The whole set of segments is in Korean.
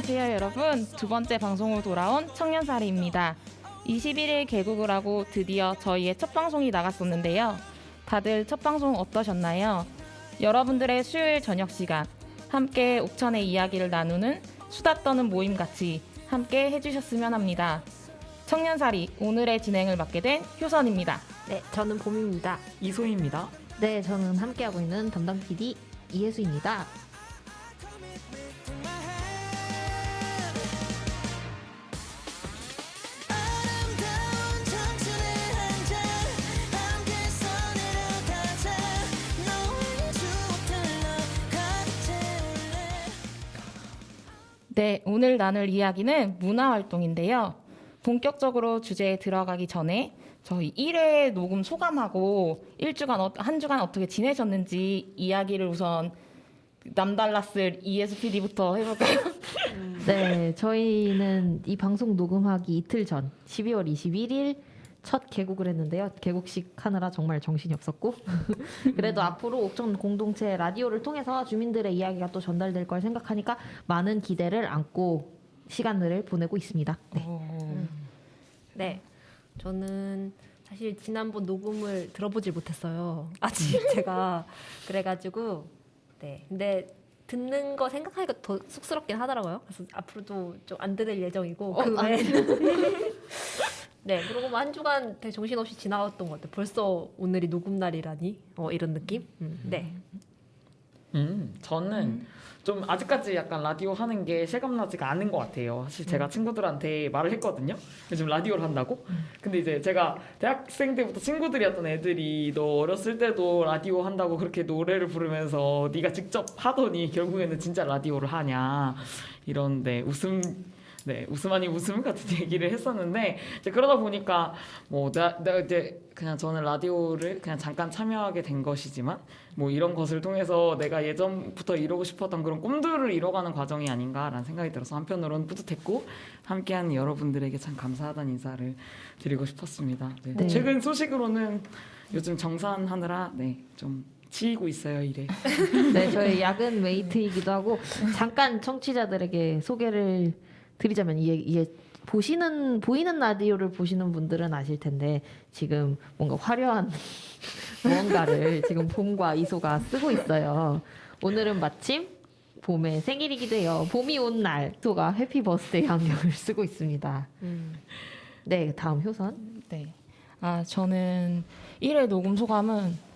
안녕하세요 여러분. 두 번째 방송으로 돌아온 청년사리입니다. 21일 개국을 하고 드디어 저희의 첫 방송이 나갔었는데요. 다들 첫 방송 어떠셨나요? 여러분들의 수요일 저녁 시간 함께 옥천의 이야기를 나누는 수다 떠는 모임같이 함께 해주셨으면 합니다. 청년사리 오늘의 진행을 맡게 된 효선입니다. 네, 저는 봄입니다. 이소희입니다. 네, 저는 함께하고 있는 담당 PD 이혜수입니다. 네, 오늘 나눌 이야기는 문화활동인데요. 본격적으로 주제에 들어가기 전에 저희 1회 녹음 소감하고 한 주간 어떻게 지내셨는지 이야기를 우선 남달랐을 이예수 PD부터 해볼까요? 네, 저희는 이 방송 녹음하기 이틀 전 12월 21일 첫 개국을 했는데요. 개국식 하느라 정말 정신이 없었고 그래도 앞으로 옥천 공동체 라디오를 통해서 주민들의 이야기가 또 전달될 걸 생각하니까 많은 기대를 안고 시간들을 보내고 있습니다. 네. 네, 저는 사실 지난번 녹음을 들어보질 못했어요. 아직 제가 그래가지고 근데 듣는 거 생각하니까 더 쑥스럽긴 하더라고요. 그래서 앞으로도 좀 안 들을 예정이고 그 외에 네, 그리고 뭐 한 주간 되게 정신없이 지나갔던 것 같아요. 벌써 오늘이 녹음 날이라니 이런 느낌? 네. 저는 좀 아직까지 약간 라디오 하는 게 실감나지가 않은 것 같아요. 사실 제가 친구들한테 말을 했거든요. 요즘 라디오를 한다고. 근데 이제 제가 대학생 때부터 친구들이었던 애들이 너 어렸을 때도 라디오 한다고 그렇게 노래를 부르면서 네가 직접 하더니 결국에는 진짜 라디오를 하냐 이런데 웃음 아닌 웃음 같은 얘기를 했었는데 이제 그러다 보니까 뭐 내가 이제 그냥 저는 라디오를 그냥 잠깐 참여하게 된 것이지만 뭐 이런 것을 통해서 내가 예전부터 이루고 싶었던 그런 꿈들을 이뤄가는 과정이 아닌가라는 생각이 들어서 한편으로는 뿌듯했고 함께한 여러분들에게 참 감사하다는 인사를 드리고 싶었습니다. 네. 네. 최근 소식으로는 요즘 정산하느라 좀 치이고 있어요 일에. 네, 저희 야근 웨이트이기도 하고 잠깐 청취자들에게 소개를 드리자면 이게 보이는 라디오를 보시는 분들은 아실 텐데 지금 뭔가 화려한 무언가를 지금 봄과 이소가 쓰고 있어요. 오늘은 마침 봄의 생일이기도 해요. 봄이 온 날 이소가 해피 버스데이 안경을 쓰고 있습니다. 네, 다음 효선. 네. 저는 1회 녹음 소감은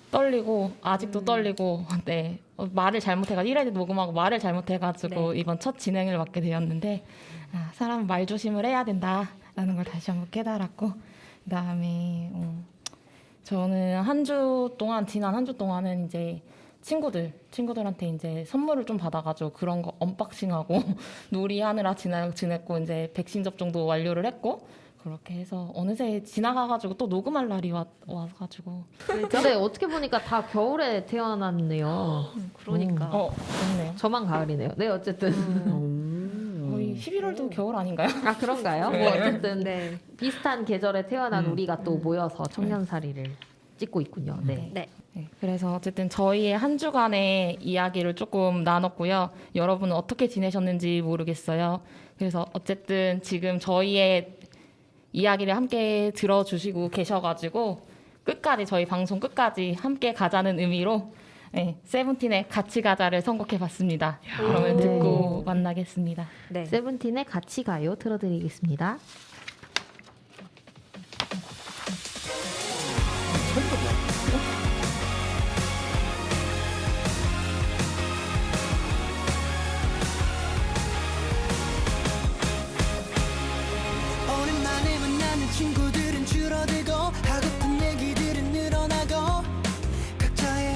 떨리고 아직도 떨리고 말을 잘못해가지고 1회 녹음하고 말을 잘못해가지고 이번 첫 진행을 맡게 되었는데 사람 말 조심을 해야 된다라는 걸 다시 한번 깨달았고 그다음에 저는 지난 한 주 동안은 이제 친구들한테 이제 선물을 좀 받아가지고 그런 거 언박싱하고 놀이하느라 지냈고 이제 백신 접종도 완료를 했고 그렇게 해서 어느새 지나가가지고 또 녹음할 날이 와가지고 근데 어떻게 보니까 다 겨울에 태어났네요. 그러니까. 그렇네요. 저만 가을이네요. 네, 어쨌든. 거의 11월도 겨울 아닌가요? 아, 그런가요? 뭐 어쨌든 비슷한 계절에 태어난 우리가 또 모여서 청년사리를 찍고 있군요. 네. 네. 네, 그래서 어쨌든 저희의 한 주간의 이야기를 조금 나눴고요. 여러분은 어떻게 지내셨는지 모르겠어요. 그래서 어쨌든 지금 저희의 이야기를 함께 들어주시고 계셔가지고 저희 방송 끝까지 함께 가자는 의미로 세븐틴의 같이 가자를 선곡해봤습니다. 그러면 듣고 만나겠습니다. 네. 세븐틴의 같이 가요 틀어드리겠습니다. 오랜만에 만나는 친구들은 줄어들고 하고픈 얘기들은 늘어나고 각자의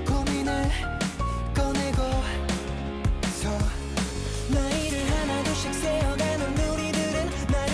고민을 꺼내고서 나이를 하나둘씩 세어가는 우리들은 날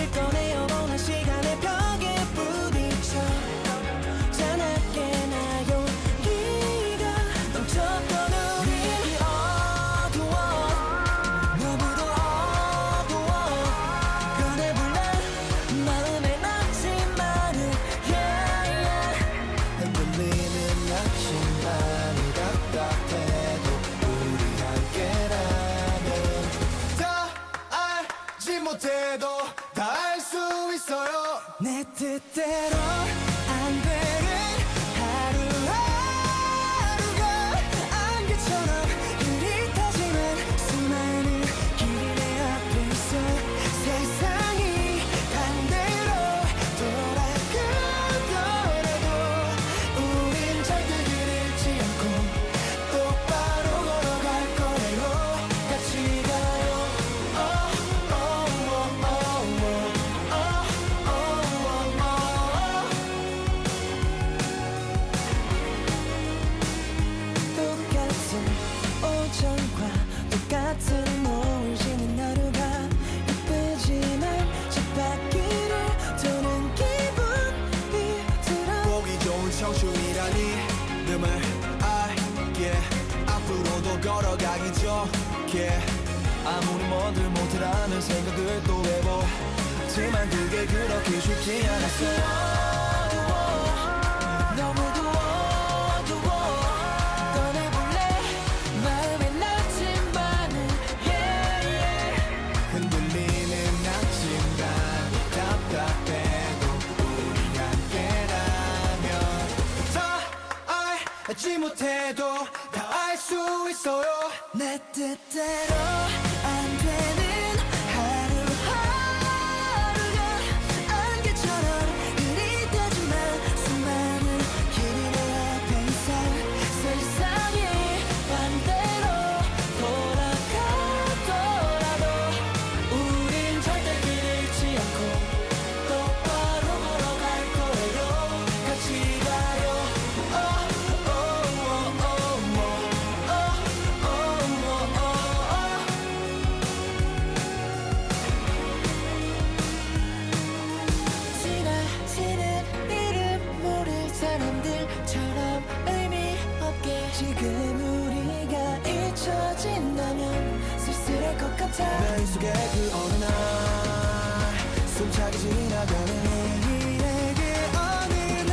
내 뜻대로 안 되는 하루하루가 안개처럼 흐릿하지만 수많은 길이 내 앞에 있어 세상이 반대로 돌아가더라도 우린 절대 길을 잃지 않고 똑바로 걸어갈 거예요 같이 가요 똑같은 오전과 똑같은 노을 지는 하루가 예쁘지만 쳇바퀴를 도는 기분이 들어 보기 좋은 청춘이라니 내 말 알게 앞으로도 걸어가기 좋게 아무리 뭐들 못해라는 생각들도 해보지만 그게 그렇게 쉽지 않았어 너무 두어두어 떠나볼래 마음에 나지만은 흔들리는 나침반 답답해도 우리 함께라면 다 알지 못해도 다 알 수 있어요 내 뜻대로 안 되는 하루하루가 안개처럼 흐릿하지만 수많은 길이 내 앞에 있어 세상이 반대로 돌아가더라도 우린 절대 길을 잃지 않고 똑바로 걸어갈 거예요 같이 가요 지나치는 이름 모를 사람들처럼 의미 없게 지금 우리가 잊혀진다면 쓸쓸할 것 같아 내 속에 그 어느 날 숨차게 지나가는 내일의 그 어느 날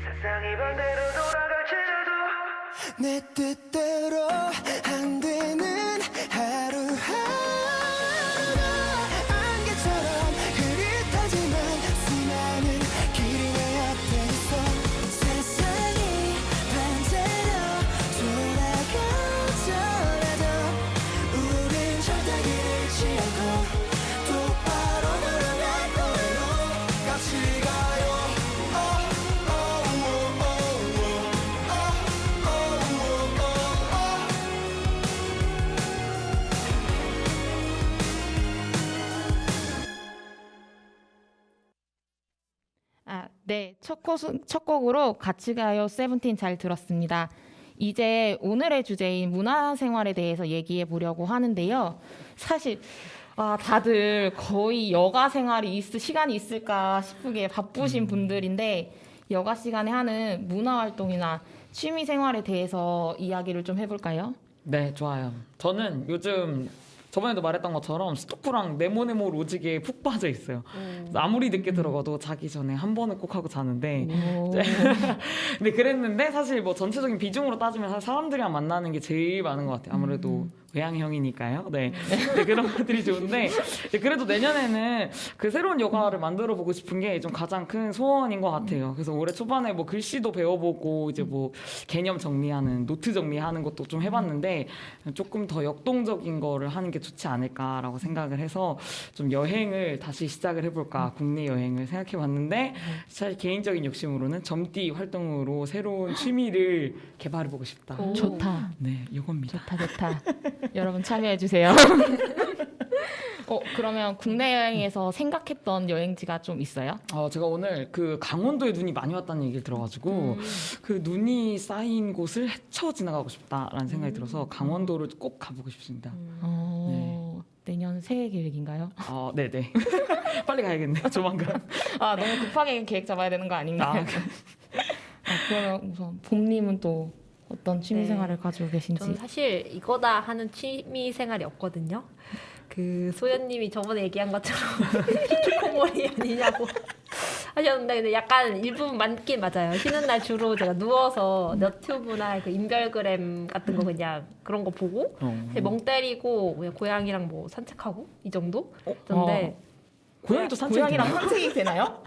세상이 반대로 돌아갈지라도 내 뜻대로 안 되는 하루하루가 안개처럼 흐릿하지만 수많은 길이 내 앞에 있어 세상이 반대로 돌아가더라도 우린 절대 길을 잃지 않고 똑바로 걸어갈 거예요 같이 가요 네, 첫 곡으로 같이 가요 세븐틴 잘 들었습니다. 이제 오늘의 주제인 문화생활에 대해서 얘기해 보려고 하는데요. 사실 다들 거의 여가 생활이 시간이 있을까 싶게 바쁘신 분들인데 여가 시간에 하는 문화활동이나 취미 생활에 대해서 이야기를 좀 해볼까요? 네, 좋아요. 저는 요즘 저번에도 말했던 것처럼 스토쿠랑 네모네모 로직에 푹 빠져 있어요. 그래서 아무리 늦게 들어가도 자기 전에 한 번은 꼭 하고 자는데 근데 그랬는데 사실 뭐 전체적인 비중으로 따지면 사실 사람들이랑 만나는 게 제일 많은 것 같아요. 아무래도 외향형이니까요. 네. 네, 그런 것들이 좋은데 그래도 내년에는 그 새로운 여가를 만들어 보고 싶은 게 좀 가장 큰 소원인 것 같아요. 그래서 올해 초반에 뭐 글씨도 배워보고 이제 뭐 개념 정리하는 노트 정리하는 것도 좀 해봤는데 조금 더 역동적인 거를 하는 게 좋지 않을까라고 생각을 해서 좀 여행을 다시 시작을 해볼까 국내 여행을 생각해봤는데 사실 개인적인 욕심으로는 점띠 활동으로 새로운 취미를 개발해보고 싶다. 오. 좋다. 네, 이겁니다. 좋다. 여러분 참여해주세요. 그러면 국내 여행에서 생각했던 여행지가 좀 있어요? 제가 오늘 그 강원도에 눈이 많이 왔다는 얘기를 들어가지고 그 눈이 쌓인 곳을 헤쳐 지나가고 싶다라는 생각이 들어서 강원도를 꼭 가보고 싶습니다. 내년 새해 계획인가요? 네네. 빨리 가야겠네. 조만간. 너무 급하게 계획 잡아야 되는 거 아닌가요? 그러면 우선 봄님은 또 어떤 취미 네. 생활을 가지고 계신지? 저는 사실 이거다 하는 취미 생활이 없거든요. 그 소연님이 저번에 얘기한 것처럼 히키코모리 아니냐고 하셨는데 근데 약간 일부분 맞긴 맞아요. 쉬는 날 주로 제가 누워서 너튜브나 그 인별그램 같은 거 그냥 그런 거 보고 사실 멍 때리고 그냥 고양이랑 뭐 산책하고 이 정도? 근데 고양이도 산책이 고양이랑 되나요? 산책이 되나요?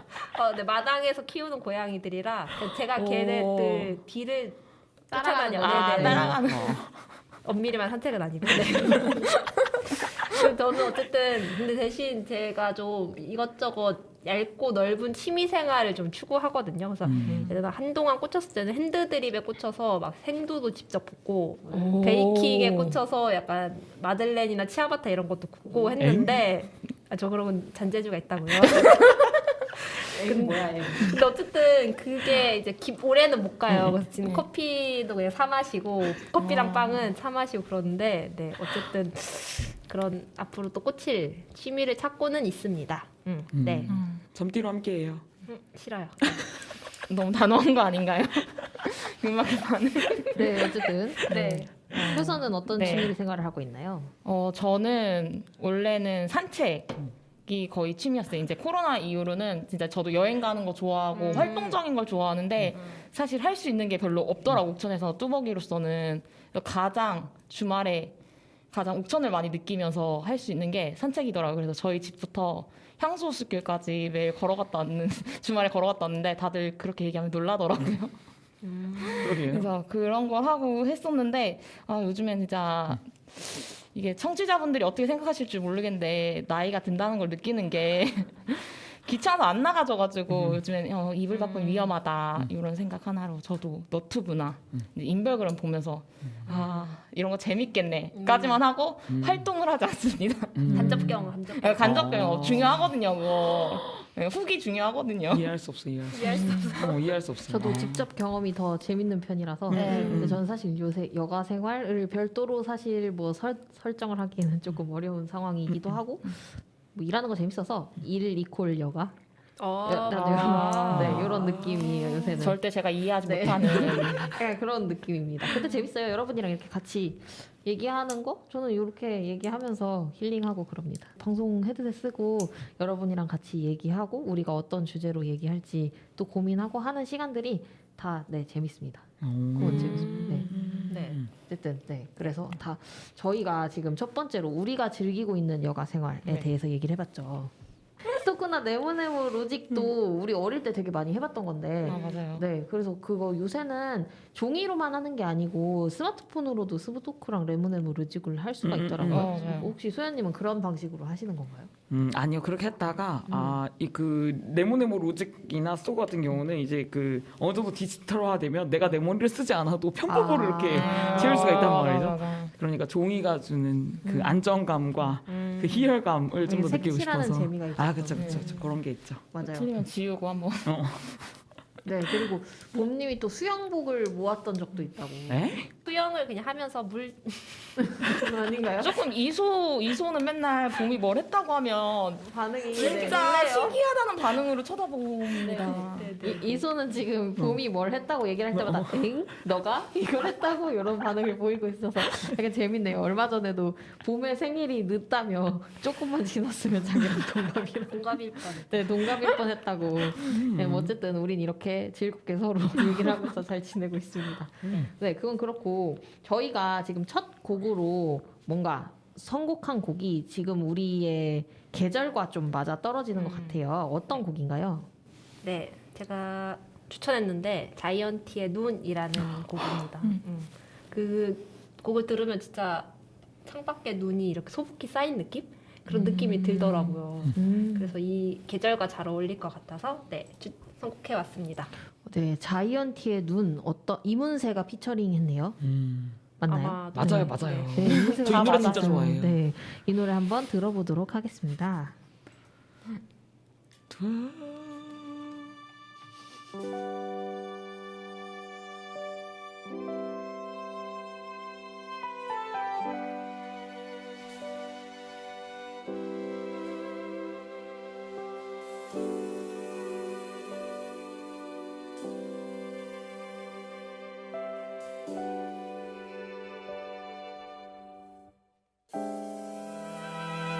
네, 마당에서 키우는 고양이들이라 제가 오. 걔네들 뒤를 따라가는 쫓아다녀. 거. 아, 네네. 따라가는. 엄밀히만 산책은 아니고. 네. 그래서 저는 어쨌든 근데 대신 제가 좀 이것저것 얇고 넓은 취미 생활을 좀 추구하거든요. 그래서 예를 들어 한동안 꽂혔을 때는 핸드드립에 꽂혀서 막 생두도 직접 붓고 오. 베이킹에 꽂혀서 약간 마들렌이나 치아바타 이런 것도 굽고 했는데 저 그러면 잔재주가 있다고요. 뭐야, 근데 어쨌든 그게 이제 올해는 못 가요. 그래서 지금 커피도 그냥 사 마시고 커피랑 빵은 사 마시고 그러는데 네 어쨌든 그런 앞으로 또 꽂힐 취미를 찾고는 있습니다. 네 점띠로 함께해요. 싫어요. 너무 단호한 거 아닌가요? 음악의 반응. 네, 어쨌든. 네. 효선은 어떤 네. 취미 생활을 하고 있나요? 저는 원래는 산책이 거의 취미였어요. 이제 코로나 이후로는 진짜 저도 여행 가는 거 좋아하고 활동적인 걸 좋아하는데 사실 할 수 있는 게 별로 없더라고. 옥천에서 뚜벅이로서는 가장 주말에 가장 옥천을 많이 느끼면서 할 수 있는 게 산책이더라고요. 그래서 저희 집부터 향수숲길까지 매일 걸어갔다 왔는 주말에 걸어갔다 왔는데 다들 그렇게 얘기하면 놀라더라고요. 그러게요. 그래서 그런 걸 하고 했었는데 요즘엔 진짜 이게 청취자분들이 어떻게 생각하실지 모르겠는데 나이가 든다는 걸 느끼는 게 귀찮아서 안 나가져가지고 요즘엔 이불 밖은 위험하다 이런 생각 하나로 저도 너튜브나 이제 인별그램 보면서 이런 거 재밌겠네까지만 하고 활동을 하지 않습니다. 간접경. 간접경 중요하거든요. 그거 네, 후기 중요하거든요. 이해할 수 없어. 이해할 수 없어. 저도 직접 경험이 더 재밌는 편이라서 근데 저는 사실 요새 여가 생활을 별도로 사실 뭐 설정을 하기에는 조금 어려운 상황이기도 하고 뭐 일하는 거 재밌어서 일 이퀄 여가 네, 이런 느낌이에요 요새는. 절대 제가 이해하지 네. 못하는 네, 그런 느낌입니다. 근데 재밌어요. 여러분이랑 이렇게 같이 얘기하는 거 저는 이렇게 얘기하면서 힐링하고 그럽니다. 방송 헤드셋 쓰고 여러분이랑 같이 얘기하고 우리가 어떤 주제로 얘기할지 또 고민하고 하는 시간들이 다 네 재밌습니다. 그건 재밌습니다. 네. 네. 어쨌든 네 그래서 다 저희가 지금 첫 번째로 우리가 즐기고 있는 여가 생활에 네. 대해서 얘기를 해봤죠. 스토크나 네모네모 로직도 우리 어릴 때 되게 많이 해봤던 건데 맞아요. 네, 그래서 그거 요새는 종이로만 하는 게 아니고 스마트폰으로도 스토크랑 레모네모 로직을 할 수가 있더라고요. 맞아요. 혹시 소연님은 그런 방식으로 하시는 건가요? 아니요 그렇게 했다가 이 그 네모네모 로직이나 스토 같은 경우는 이제 그 어느 정도 디지털화되면 내가 네모를 쓰지 않아도 편법으로 이렇게 채울 수가 있단 말이죠. 맞아. 그러니까 종이가 주는 그 안정감과 그 희열감을 좀 더 느끼고 색칠하는 싶어서. 재미가 있죠. 그쵸 그런 게 있죠. 맞아요. 틀리면 지우고 한번. 네, 그리고 봄님이 또 수영복을 모았던 적도 있다고. 에? 수영을 그냥 하면서 물 아닌가요? 조금 이소는 맨날 봄이 뭘 했다고 하면 반응이 진짜 신기하다는 반응으로 쳐다봅니다. 이소는 지금 봄이 뭘 했다고 얘기를 할 때마다 엥? 너가 이걸 했다고 이런 반응을 보이고 있어서 되게 재밌네요. 얼마 전에도 봄의 생일이 늦다며 조금만 지났으면 자기랑 동갑이라 동갑일 뻔. 네, 동갑일 뻔했다고. 네, 뭐 어쨌든 우린 이렇게 즐겁게 서로 얘기를 하면서 잘 지내고 있습니다. 네, 그건 그렇고 저희가 지금 첫 곡으로 뭔가 선곡한 곡이 지금 우리의 계절과 좀 맞아 떨어지는 것 같아요. 어떤 곡인가요? 네, 제가 추천했는데 자이언티의 눈이라는 곡입니다. 그 곡을 들으면 진짜 창밖에 눈이 이렇게 소복히 쌓인 느낌? 그런 느낌이 들더라고요. 그래서 이 계절과 잘 어울릴 것 같아서 네, 선곡해왔습니다. 네, 자이언티의 눈 어떤 이문세가 피처링했네요. 맞나요? 아마 맞아요. 네, 이문세가 저 이 노래 진짜 맞아요. 좋아해요. 네, 이 노래 한번 들어보도록 하겠습니다.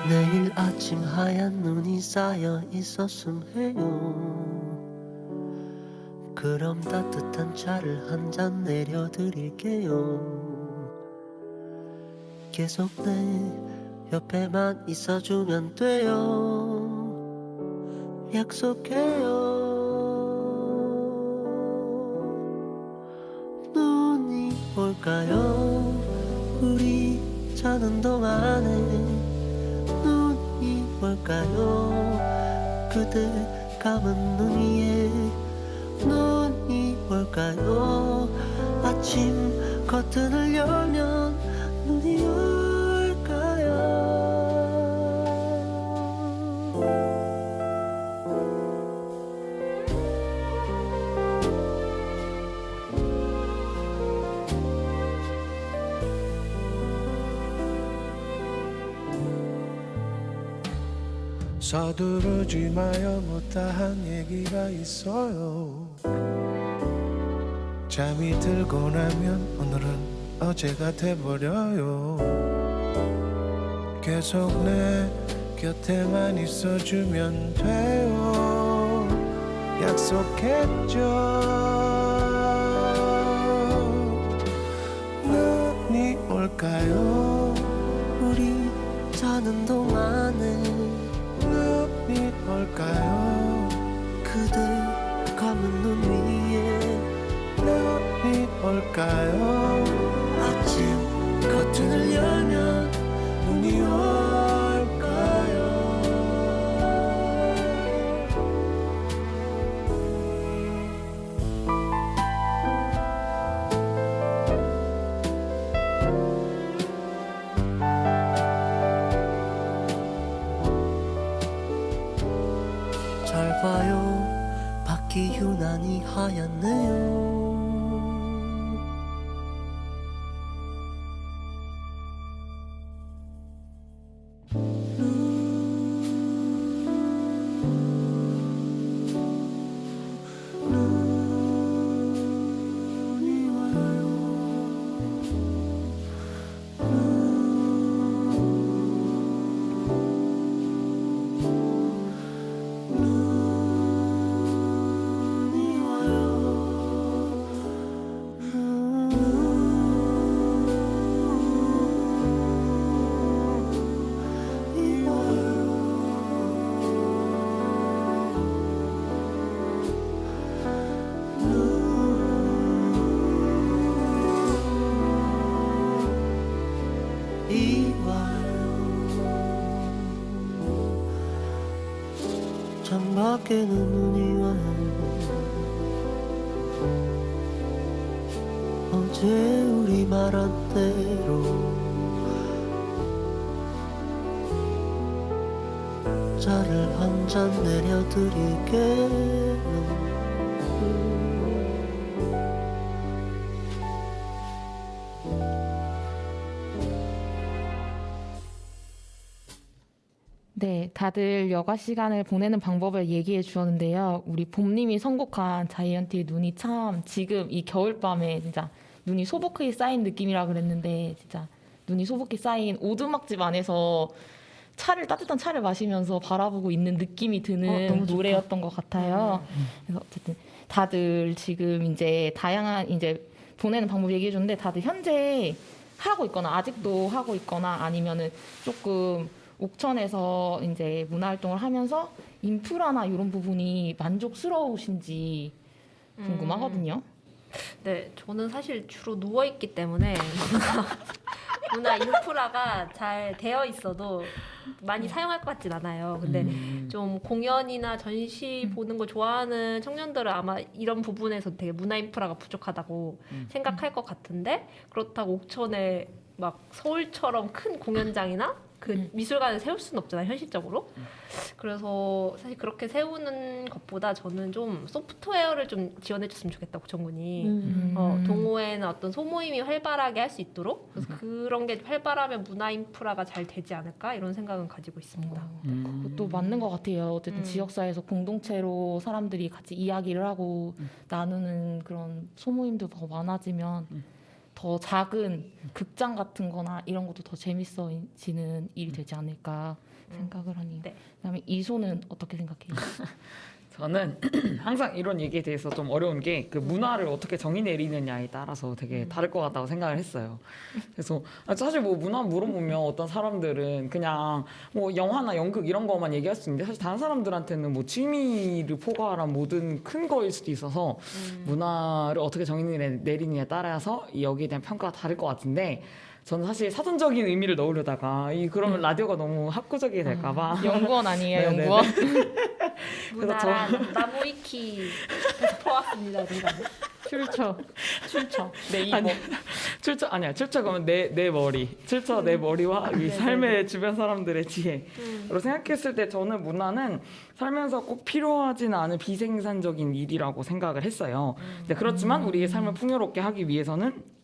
내일 아침 하얀 눈이 쌓여 있었음 해요. 그럼 따뜻한 차를 한 잔 내려드릴게요. 계속 내 옆에만 있어주면 돼요. 약속해요. 눈이 올까요? 우리 자는 동안에 눈이 올까요? 그대 감은 눈 위에 눈이 올까요? 아침 커튼을 열면 눈이 올까요? 서두르지 마요 못다한 얘기가 있어요. 잠이 들고 나면 오늘은 어제가 돼버려요. 계속 내 곁에만 있어주면 돼요. 약속했죠. 눈이 올까요? 우리 자는 동안에 눈이 올까요? 그대 감은 눈 위에 눈이 올까요? 아침 커튼을 열면 눈이 올까요? 잘 봐요 밖이 유난히 하얗네요. 눈이 와요. 눈이 와요. 눈이 와요. 창밖에는 눈이 와요. 어제 우리 말한 대로 차를 한 잔 내려드릴게요. 네, 다들 여가 시간을 보내는 방법을 얘기해 주었는데요. 우리 봄님이 선곡한 자이언티의 눈이 참 지금 이 겨울밤에 진짜 눈이 소복히 쌓인 느낌이라 그랬는데 진짜 눈이 소복히 쌓인 오두막집 안에서 따뜻한 차를 마시면서 바라보고 있는 느낌이 드는 너무 좋다. 노래였던 것 같아요. 그래서 어쨌든 다들 지금 이제 다양한 이제 보내는 방법 얘기해 줬는데 다들 현재 하고 있거나 아직도 하고 있거나 아니면은 조금 옥천에서 이제 문화활동을 하면서 인프라나 이런 부분이 만족스러우신지 궁금하거든요. 네, 저는 사실 주로 누워 있기 때문에 문화 인프라가 잘 되어 있어도 많이 사용할 것 같진 않아요. 근데 좀 공연이나 전시 보는 거 좋아하는 청년들은 아마 이런 부분에서 되게 문화 인프라가 부족하다고 생각할 것 같은데 그렇다고 옥천에 막 서울처럼 큰 공연장이나 그 미술관을 세울 수는 없잖아요, 현실적으로. 그래서 사실 그렇게 세우는 것보다 저는 좀 소프트웨어를 좀 지원해줬으면 좋겠다, 옥천군이. 동호회나 어떤 소모임이 활발하게 할 수 있도록 그래서 그런 게 활발하면 문화 인프라가 잘 되지 않을까 이런 생각은 가지고 있습니다. 그것도 맞는 것 같아요. 어쨌든 지역사회에서 공동체로 사람들이 같이 이야기를 하고 나누는 그런 소모임도 더 많아지면 더 작은 극장 같은 거나 이런 것도 더 재밌어지는 일이 되지 않을까 생각을 하네요. 네. 그다음에 이소는 어떻게 생각해요? 저는 항상 이런 얘기에 대해서 좀 어려운 게 그 문화를 어떻게 정의 내리느냐에 따라서 되게 다를 것 같다고 생각을 했어요. 그래서 사실 뭐 문화 물어보면 어떤 사람들은 그냥 뭐 영화나 연극 이런 것만 얘기할 수 있는데 사실 다른 사람들한테는 뭐 취미를 포괄한 모든 큰 거일 수도 있어서 문화를 어떻게 정의 내리느냐에 따라서 여기에 대한 평가가 다를 것 같은데 저는 사실 사전적인 의미를 넣으려다가 그러면 라디오가 너무 학구적이 될까봐 연구원 아니에요, 네네네. 연구원? 문화란 나무위키에서 퍼왔습니다. 제가. 출처. 네, 이거. 출처 아니야. 출처 그러면 내 머리. 출처 내 머리와 이 삶의 주변 사람들의 지혜로 생각했을 때 저는 문화는 살면서 꼭 필요하지는 않은 비생산적인 일이라고 생각을 했어요. 근데 그렇지만 우리의 삶을 풍요롭게 하기 위해서는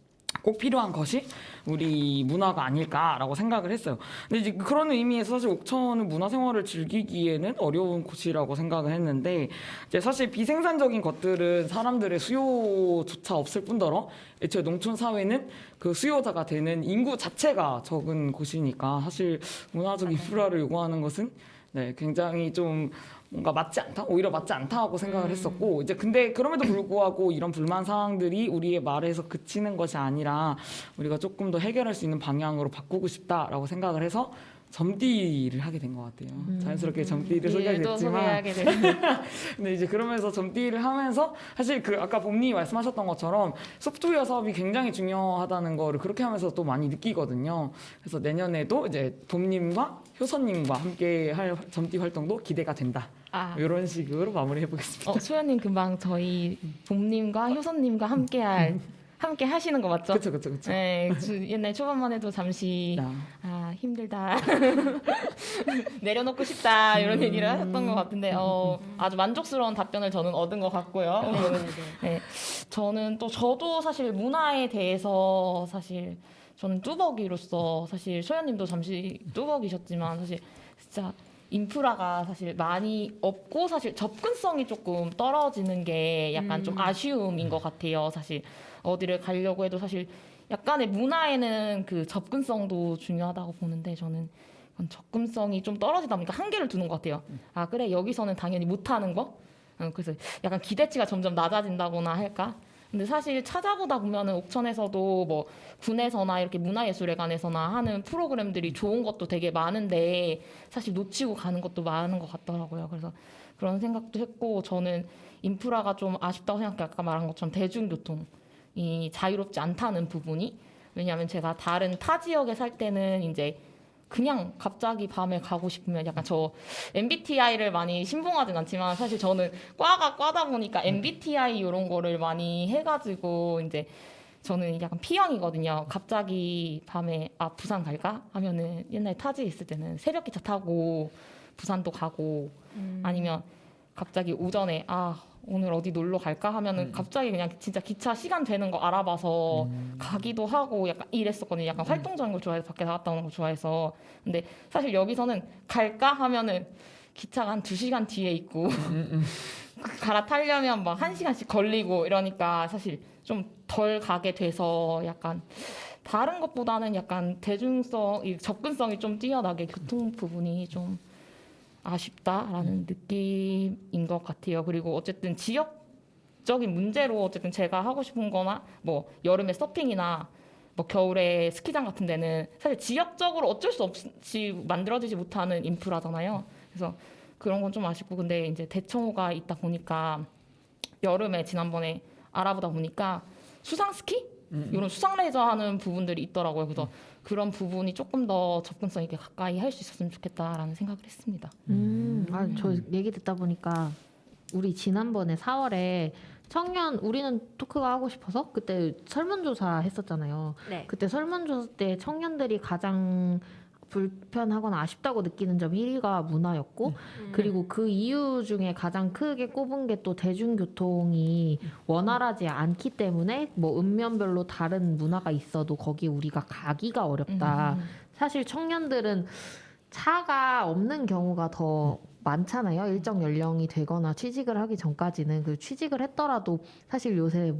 꼭 필요한 것이 우리 문화가 아닐까라고 생각을 했어요. 근데 이제 그런 의미에서 사실 옥천은 문화생활을 즐기기에는 어려운 곳이라고 생각을 했는데 이제 사실 비생산적인 것들은 사람들의 수요조차 없을 뿐더러 애초에 농촌 사회는 그 수요자가 되는 인구 자체가 적은 곳이니까 사실 문화적 인프라를 요구하는 것은 네, 굉장히 좀 뭔가 맞지 않다? 오히려 맞지 않다고 생각을 했었고 이제 근데 그럼에도 불구하고 이런 불만 사항들이 우리의 말에서 그치는 것이 아니라 우리가 조금 더 해결할 수 있는 방향으로 바꾸고 싶다라고 생각을 해서 점띠를 하게 된 것 같아요. 자연스럽게 점띠를 소개하게 일도 됐지만 소개하게 된. 근데 이제 그러면서 점띠를 하면서 사실 그 아까 봄님이 말씀하셨던 것처럼 소프트웨어 사업이 굉장히 중요하다는 거를 그렇게 하면서 또 많이 느끼거든요. 그래서 내년에도 이제 봄님과 효선님과 함께 할 점띠 활동도 기대가 된다. 아, 이런 식으로 마무리해 보겠습니다. 소연님 금방 저희 봄님과 효선님과 함께 하시는 거 맞죠? 그렇죠. 네, 옛날 초반만 해도 잠시 힘들다 내려놓고 싶다 이런 얘기를 하셨던 것 같은데 아주 만족스러운 답변을 저는 얻은 것 같고요. 네, 저도 사실 문화에 대해서 사실 저는 뚜벅이로서 사실 소연님도 잠시 뚜벅이셨지만 사실 진짜 인프라가 사실 많이 없고 사실 접근성이 조금 떨어지는 게 약간 좀 아쉬움인 것 같아요. 사실 어디를 가려고 해도 사실 약간의 문화에는 그 접근성도 중요하다고 보는데 저는 그건 접근성이 좀 떨어지다 보니까 한계를 두는 것 같아요. 아 그래 여기서는 당연히 못하는 거? 그래서 약간 기대치가 점점 낮아진다거나 할까? 근데 사실 찾아보다 보면은 옥천에서도 뭐 군에서나 이렇게 문화예술회관에서나 하는 프로그램들이 좋은 것도 되게 많은데 사실 놓치고 가는 것도 많은 것 같더라고요. 그래서 그런 생각도 했고 저는 인프라가 좀 아쉽다고 생각해요. 아까 말한 것처럼 대중교통이 자유롭지 않다는 부분이 왜냐하면 제가 다른 타 지역에 살 때는 이제 그냥 갑자기 밤에 가고 싶으면 약간 저 MBTI를 많이 신봉하진 않지만 사실 저는 과다 보니까 MBTI 이런 거를 많이 해가지고 이제 저는 약간 P형이거든요. 갑자기 밤에 부산 갈까 하면은 옛날에 타지에 있을 때는 새벽 기차 타고 부산도 가고 아니면 갑자기 오전에 오늘 어디 놀러 갈까 하면은 갑자기 그냥 진짜 기차 시간 되는 거 알아봐서 가기도 하고 약간 이랬었거든요. 약간 활동적인 걸 좋아해서 밖에 나갔다 오는 걸 좋아해서. 근데 사실 여기서는 갈까 하면은 기차가 한 2시간 뒤에 있고 갈아타려면 막 1시간씩 걸리고 이러니까 사실 좀 덜 가게 돼서 약간 다른 것보다는 약간 이 접근성이 좀 뛰어나게 교통 부분이 좀 아쉽다라는 느낌인 것 같아요. 그리고 어쨌든 지역적인 문제로 어쨌든 제가 하고 싶은 거나 뭐 여름에 서핑이나 뭐 겨울에 스키장 같은 데는 사실 지역적으로 어쩔 수 없이 만들어지지 못하는 인프라잖아요. 그래서 그런 건 좀 아쉽고 근데 이제 대청호가 있다 보니까 여름에 지난번에 알아보다 보니까 수상 스키? 이런 수상 레저 하는 부분들이 있더라고요. 그래서 그런 부분이 조금 더 접근성 있게 가까이 할 수 있었으면 좋겠다라는 생각을 했습니다. 저 얘기 듣다 보니까 우리 지난번에 4월에 우리는 토크가 하고 싶어서 그때 설문조사 했었잖아요. 네. 그때 설문조사 때 청년들이 가장 불편하거나 아쉽다고 느끼는 점 1위가 문화였고 그리고 그 이유 중에 가장 크게 꼽은 게 또 대중교통이 원활하지 않기 때문에 뭐 읍면별로 다른 문화가 있어도 거기 우리가 가기가 어렵다. 사실 청년들은 차가 없는 경우가 더 많잖아요. 일정 연령이 되거나 취직을 하기 전까지는 그 취직을 했더라도 사실 요새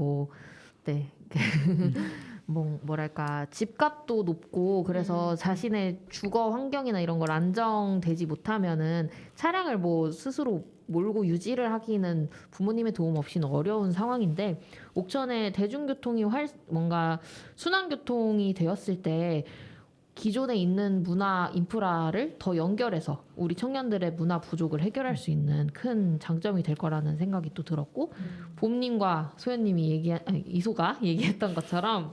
뭐랄까 집값도 높고 그래서 자신의 주거 환경이나 이런 걸 안정되지 못하면은 차량을 뭐 스스로 몰고 유지를 하기는 부모님의 도움 없이는 어려운 상황인데 옥천에 대중교통이 뭔가 순환교통이 되었을 때 기존에 있는 문화 인프라를 더 연결해서 우리 청년들의 문화 부족을 해결할 수 있는 큰 장점이 될 거라는 생각이 또 들었고 봄님과 소연님이 이소가 얘기했던 것처럼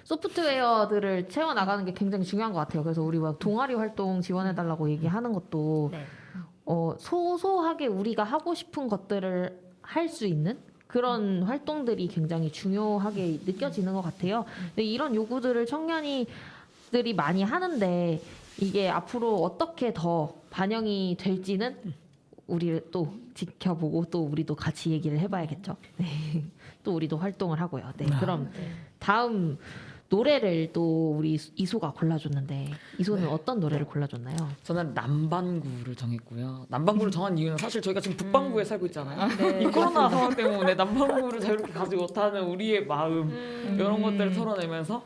소프트웨어들을 채워나가는 게 굉장히 중요한 것 같아요. 그래서 우리 막 동아리 활동 지원해달라고 얘기하는 것도 네. 소소하게 우리가 하고 싶은 것들을 할 수 있는 그런 활동들이 굉장히 중요하게 느껴지는 것 같아요. 근데 이런 요구들을 청년이들이 많이 하는데 이게 앞으로 어떻게 더 반영이 될지는 우리 또 지켜보고 또 우리도 같이 얘기를 해봐야겠죠. 네. 또 우리도 활동을 하고요. 네. 그럼 다음 노래를 또 우리 이소가 골라줬는데 이소는 어떤 노래를 골라줬나요? 저는 남반구를 정했고요. 남반구를 정한 이유는 사실 저희가 지금 북반구에 살고 있잖아요. 네. 이 코로나 상황 때문에 남반구를 자유롭게 가지 못하는 우리의 마음 이런 것들을 털어내면서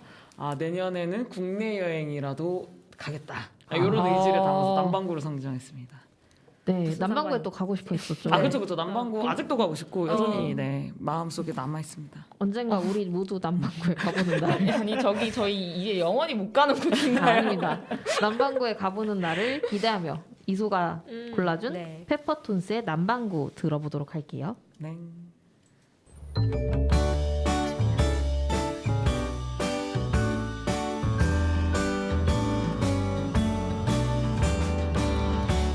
내년에는 국내 여행이라도 가겠다. 이런 의지를 담아서 남반구를 선정했습니다. 네, 무슨 남반구에 상관이- 또 가고 싶어 했었죠. 그렇죠. 남반구 아직도 가고 싶고 여전히 마음속에 남아 있습니다. 언젠가 우리 모두 남반구에 가보는 날. 아니 저희 이제 영원히 못 가는 곳인가요? 아닙니다. 남반구에 가보는 날을 기대하며 이소가 골라준 네. 페퍼톤스의 남반구 들어보도록 할게요. 네.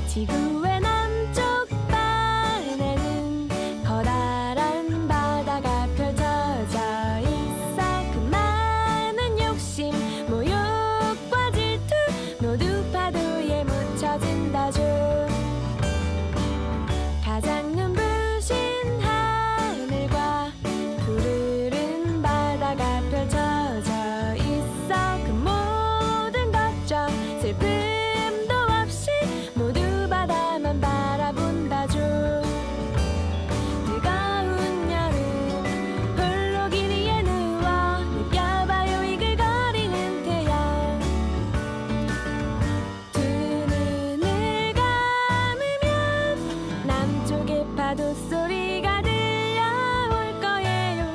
지구의 남쪽 반에는 커다란 바다가 펼쳐져 있어. 그 많은 욕심, 모욕과 질투 모두 파도에 묻혀진다죠. 가장 눈부신 하늘과 푸르른 바다가 펼쳐져 있어. 그 모든 걱정, 슬픔도 없이 모두 바다만 바라본다죠. 뜨거운 여름 홀로 길 위에 누워 느껴봐요 이글거리는 태양. 두 눈을 감으면 남쪽의 파도 소리가 들려올 거예요.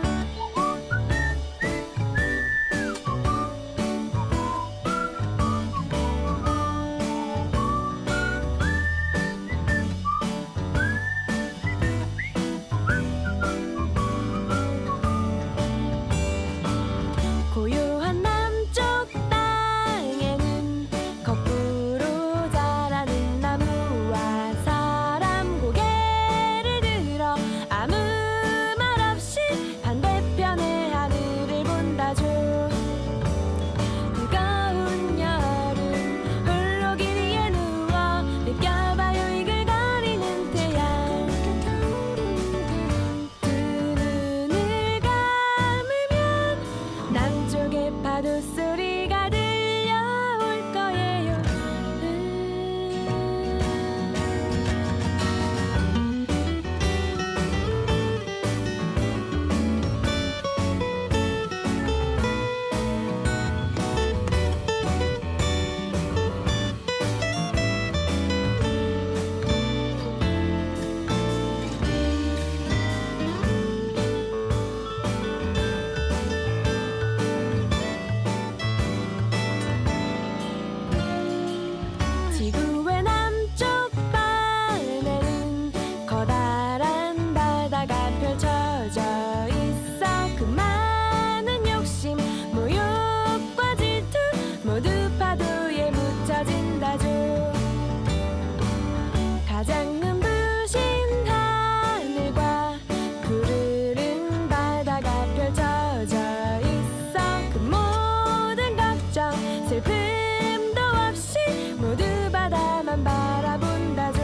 고요한 남쪽 땅에는 거꾸로 자라는 나무와 사람 고개를 들어 아무 말 없이 반대편의 하늘을 본다죠. 뜨거운 여름 홀로 길 위에 누워 느껴봐요 이글거리는 태양. 두 눈을 감으면 남쪽의 파도 소리가 들려올 거예요. 지구의 남쪽 반에는 커다란 바다가 펼쳐져 있어. 그 많은 욕심, 모욕과 질투 모두 파도에 묻혀진다죠. 가장 눈부신 하늘과 푸르른 바다가 펼쳐져 있어. 그 모든 걱정, 슬픔도 없이 모두 바다만 바라본다죠.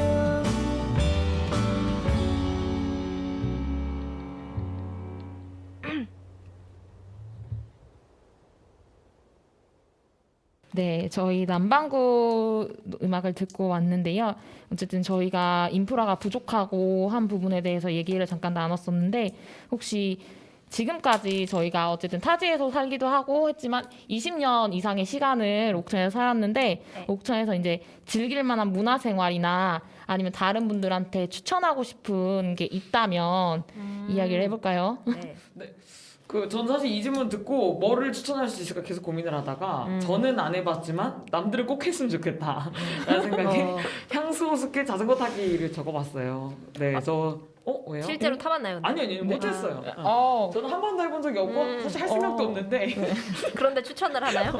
네, 저희 남반구 음악을 듣고 왔는데요. 어쨌든 저희가 인프라가 부족하고 한 부분에 대해서 얘기를 잠깐 나눴었는데 혹시 지금까지 저희가 어쨌든 타지에서 살기도 하고 했지만 20년 이상의 시간을 옥천에서 살았는데 네. 옥천에서 이제 즐길 만한 문화생활이나 아니면 다른 분들한테 추천하고 싶은 게 있다면 이야기를 해볼까요? 네. 전 사실 이 질문 듣고 뭐를 추천할 수 있을까 계속 고민을 하다가 저는 안 해봤지만 남들은 꼭 했으면 좋겠다 라는 생각에 향수 숲길 자전거 타기를 적어봤어요. 네, 왜요? 실제로 타봤나요? 근데? 아니요, 못했어요. 어, 저는 한 번도 해본 적이 없고 사실 할 생각도 없는데 그런데 추천을 하나요?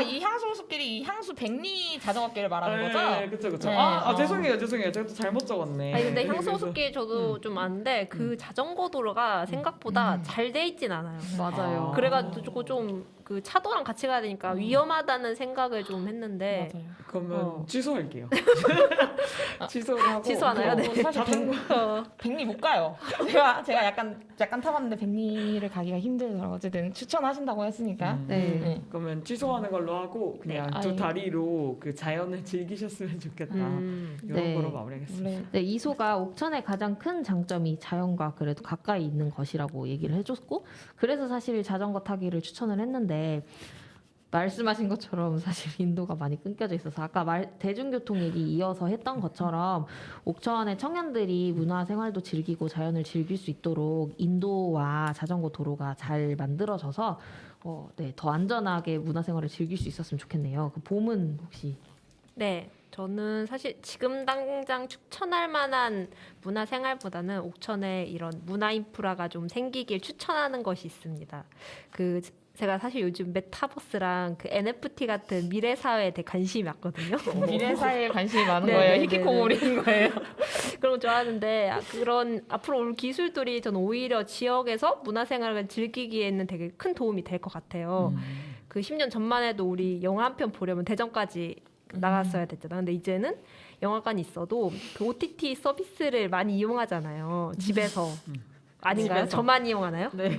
이 향수 숲길이 이 향수 백리 자전거길을 말하는 거죠? 네, 그쵸. 네. 죄송해요. 제가 또 잘못 적었네. 아니 근데 네, 향수숲길 저도 좀 아는데 그 자전거 도로가 생각보다 잘 돼 있진 않아요. 맞아요. 그래가지고 좀 그 차도랑 같이 가야 되니까 위험하다는 생각을 좀 했는데 맞아요. 그러면 취소할게요. 취소를 하고 취소하나요? 네. 사실 백리 못 가요. 제가 약간 타봤는데 백리를 가기가 힘들더라고요. 어쨌든 추천하신다고 했으니까. 네. 네. 그러면 취소하는 걸로 하고 그냥 네. 두 아예. 다리로 그 자연을 즐기셨으면 좋겠다. 이런 네. 거로 마무리하겠습니다. 원래 네, 이소가 옥천의 가장 큰 장점이 자연과 그래도 가까이 있는 것이라고 얘기를 해줬고 그래서 사실 자전거 타기를 추천을 했는데 말씀하신 것처럼 사실 인도가 많이 끊겨져 있어서 아까 대중교통 얘기 이어서 했던 것처럼 옥천의 청년들이 문화생활도 즐기고 자연을 즐길 수 있도록 인도와 자전거 도로가 잘 만들어져서 더 안전하게 문화생활을 즐길 수 있었으면 좋겠네요. 그 봄은 혹시 네, 저는 사실 지금 당장 추천할 만한 문화생활보다는 옥천에 이런 문화 인프라가 좀 생기길 추천하는 것이 있습니다. 제가 사실 요즘 메타버스랑 그 NFT 같은 미래 사회에 되게 관심이 많거든요. 미래 사회에 관심이 많은 네, 거예요. 네, 히키코모리인 거예요. 그런 거 좋아하는데 그런 앞으로 올 기술들이 저는 오히려 지역에서 문화생활을 즐기기에는 되게 큰 도움이 될 것 같아요. 그 10년 전만 해도 우리 영화 한 편 보려면 대전까지 나갔어야 됐잖아. 근데 이제는 영화관이 있어도 그 OTT 서비스를 많이 이용하잖아요. 집에서. 아닌가요? 집에서. 저만 이용하나요? 네.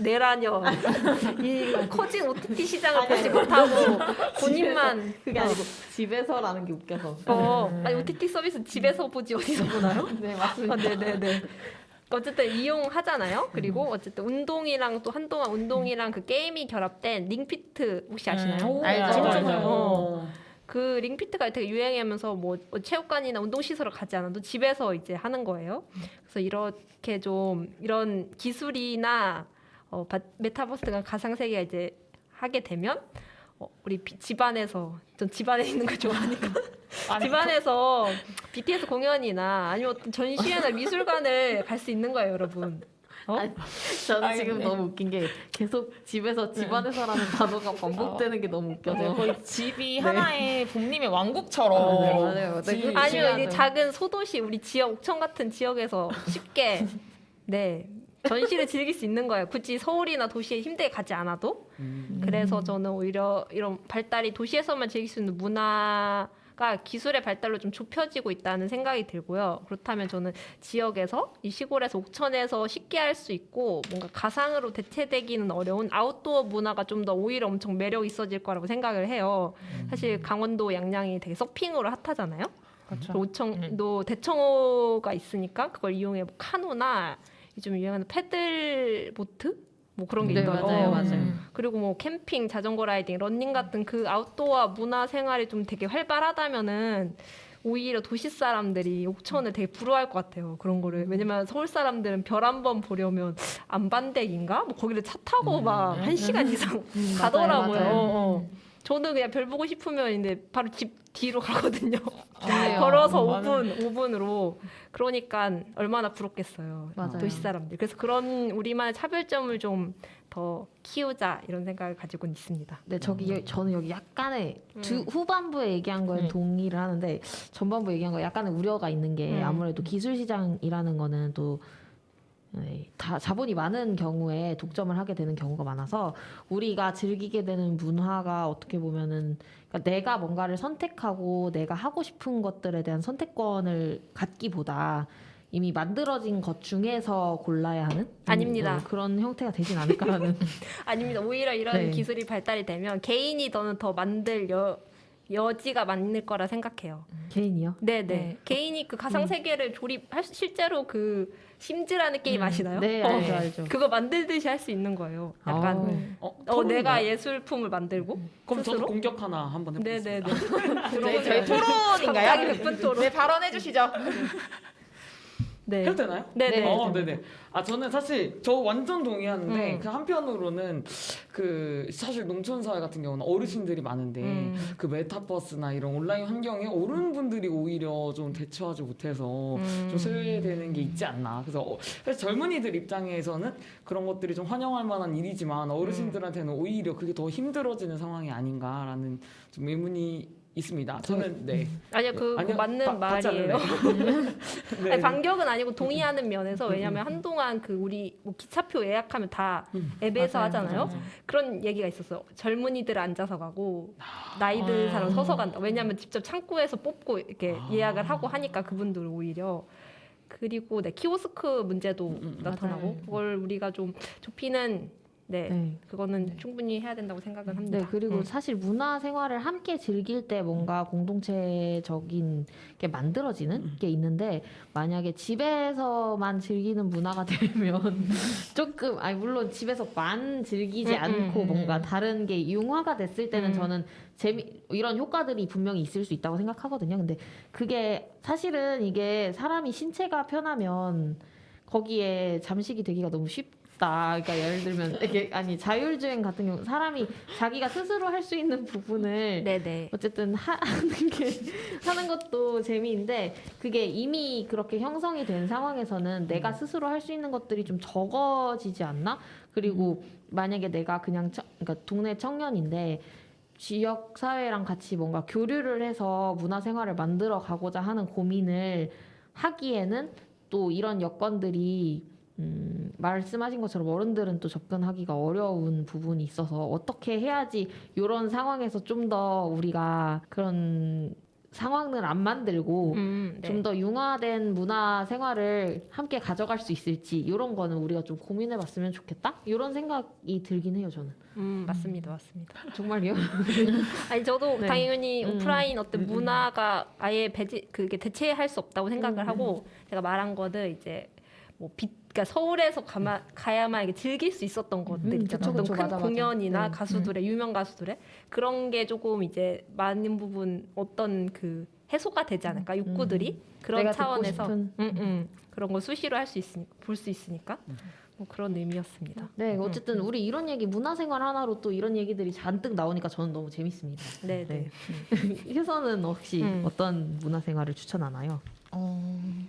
내라뇨. 이 커진 OTT 시장을 보지 못하고 본인만 그게 아니고 집에서라는 게 웃겨서 아니 OTT 서비스 집에서 보지 어디서 보나요? 네 맞습니다. 네네네. 어쨌든 이용하잖아요. 그리고 어쨌든 운동이랑 또 한동안 운동이랑 그 게임이 결합된 링피트 혹시 아시나요? 알죠. 그 링피트가 되게 유행하면서 뭐 체육관이나 운동시설을 가지 않아도 집에서 이제 하는 거예요. 그래서 이렇게 좀 이런 기술이나 메타버스가 가상세계가 이제 하게 되면 우리 집안에서 전 집안에 있는 걸 좋아하니까 집안에서 BTS 공연이나 아니면 어떤 전시회나 미술관을 갈 수 있는 거예요, 여러분. 아니, 저는 지금 너무 웃긴 게 계속 집에서 집안에서라는 단어가 반복되는 게 너무 웃겨서 거의 집이 하나의 봄님의 왕국처럼. 맞아요. 네, 아니면 이제 작은 소도시 우리 지역 옥천 같은 지역에서 쉽게 네 전시를 즐길 수 있는 거예요. 굳이 서울이나 도시에 힘들게 가지 않아도. 그래서 저는 오히려 이런 발달이 도시에서만 즐길 수 있는 문화가 기술의 발달로 좀 좁혀지고 있다는 생각이 들고요. 그렇다면 저는 지역에서 이 시골에서 옥천에서 쉽게 할 수 있고 뭔가 가상으로 대체되기는 어려운 아웃도어 문화가 좀 더 오히려 엄청 매력 있어질 거라고 생각을 해요. 사실 강원도 양양이 되게 서핑으로 핫하잖아요. 그리고 옥천도 대청호가 있으니까 그걸 이용해 뭐 카누나 요즘 유행하는 패들보트 뭐 그런 게 네, 있더라고요. 맞아요. 그리고 뭐 캠핑, 자전거 라이딩, 러닝 같은 그 아웃도어 문화 생활이 좀 되게 활발하다면은 오히려 도시 사람들이 옥천을 되게 부러워할 것 같아요. 그런 거를. 왜냐면 서울 사람들은 별 한 번 보려면 안반대기인가? 뭐 거기를 차 타고 막 1시간 이상 가더라고요. 맞아요. 저도 그냥 별 보고 싶으면 이제 바로 집 뒤로 가거든요. 좋네요. 걸어서 5분으로. 그러니까 얼마나 부럽겠어요. 맞아요. 도시 사람들. 그래서 그런 우리만의 차별점을 좀 더 키우자 이런 생각을 가지고 있습니다. 네, 저는 여기 약간의 후반부에 얘기한 거에 동의를 하는데 전반부 얘기한 거 약간의 우려가 있는 게 아무래도 기술 시장이라는 거는 또 다 자본이 많은 경우에 독점을 하게 되는 경우가 많아서 우리가 즐기게 되는 문화가 어떻게 보면은 그러니까 내가 뭔가를 선택하고 내가 하고 싶은 것들에 대한 선택권을 갖기보다 이미 만들어진 것 중에서 골라야 하는 아닙니다. 그런 형태가 되진 않을까라는 아닙니다. 오히려 이런 네. 기술이 발달이 되면 개인이 더 만들 여지가 많을 거라 생각해요. 개인이요? 네네. 네. 개인이 그 가상 세계를 조립할 실제로 그 심즈라는 게임 아시나요? 네, 알죠, 알죠. 그거 만들듯이 할 수 있는 거예요. 약간 토론인가요? 내가 예술품을 만들고 그럼 저도 스스로? 공격 하나 한번 해보겠습니다. 네네네. 네, 저희 토론인가요? 갑자기 100분 토론. 네, 발언해 주시죠. 네. 해도 되나요? 네네. 네네. 저는 사실 저 완전 동의하는데 음. 그 한편으로는 그 사실 농촌 사회 같은 경우는 어르신들이 많은데 그 메타버스나 이런 온라인 환경에 어른분들이 오히려 좀 대처하지 못해서 좀 소외되는 게 있지 않나. 그래서 사실 젊은이들 입장에서는 그런 것들이 좀 환영할 만한 일이지만 어르신들한테는 오히려 그게 더 힘들어지는 상황이 아닌가라는 좀 의문이 있습니다. 저는 네. 아니요, 그 아니요, 맞는 받지 말이에요. 않을래요? 네. 아니, 반격은 아니고 동의하는 면에서 왜냐하면 한동안 그 우리 뭐 기차표 예약하면 다 앱에서 맞아요, 하잖아요. 맞아요. 그런 얘기가 있었어요. 젊은이들 앉아서 가고 나이 든 사람 서서 간다. 왜냐하면 직접 창구에서 뽑고 이렇게 예약을 하고 하니까 그분들 오히려. 그리고 네, 키오스크 문제도 나타나고 맞아요. 그걸 우리가 좀 좁히는 네, 그거는 충분히 해야 된다고 생각은 합니다. 네, 그리고 사실 문화 생활을 함께 즐길 때 뭔가 공동체적인 게 만들어지는 게 있는데 만약에 집에서만 즐기는 문화가 되면 조금 아니 물론 집에서만 즐기지 않고 뭔가 다른 게 융화가 됐을 때는 저는 이런 효과들이 분명히 있을 수 있다고 생각하거든요. 근데 그게 사실은 이게 사람이 신체가 편하면 거기에 잠식이 되기가 너무 쉽다. 그러니까 예를 들면 이게 아니 자율주행 같은 경우 사람이 자기가 스스로 할 수 있는 부분을 네네. 어쨌든 하는 것도 재미인데 그게 이미 그렇게 형성이 된 상황에서는 내가 스스로 할 수 있는 것들이 좀 적어지지 않나? 그리고 만약에 내가 그냥 그러니까 동네 청년인데 지역 사회랑 같이 뭔가 교류를 해서 문화 생활을 만들어 가고자 하는 고민을 하기에는 또 이런 여건들이 말씀하신 것처럼 어른들은 또 접근하기가 어려운 부분이 있어서 어떻게 해야지 이런 상황에서 좀 더 우리가 그런 상황을 안 만들고 네. 좀 더 융화된 문화 생활을 함께 가져갈 수 있을지 이런 거는 우리가 좀 고민해봤으면 좋겠다 이런 생각이 들긴 해요 저는. 맞습니다, 맞습니다. 정말요? 아니 저도 네. 당연히 오프라인 어떤 문화가 아예 그게 대체할 수 없다고 생각을 하고 제가 말한 거는 이제 뭐 그러니까 서울에서 가야만 이렇게 즐길 수 있었던 것들 있잖아요. 어떤 그쵸, 큰 맞아. 공연이나 네. 가수들의 유명 가수들의 그런 게 조금 이제 많은 부분 어떤 그 해소가 되지 않을까 욕구들이 그런 내가 듣고 차원에서 싶은. 그런 걸 수시로 할 수 있으니까 볼 수 있으니까 뭐 그런 의미였습니다. 네, 어쨌든 우리 이런 얘기 문화생활 하나로 또 이런 얘기들이 잔뜩 나오니까 저는 너무 재밌습니다. 네, 네. 효선은 혹시 어떤 문화생활을 추천하나요?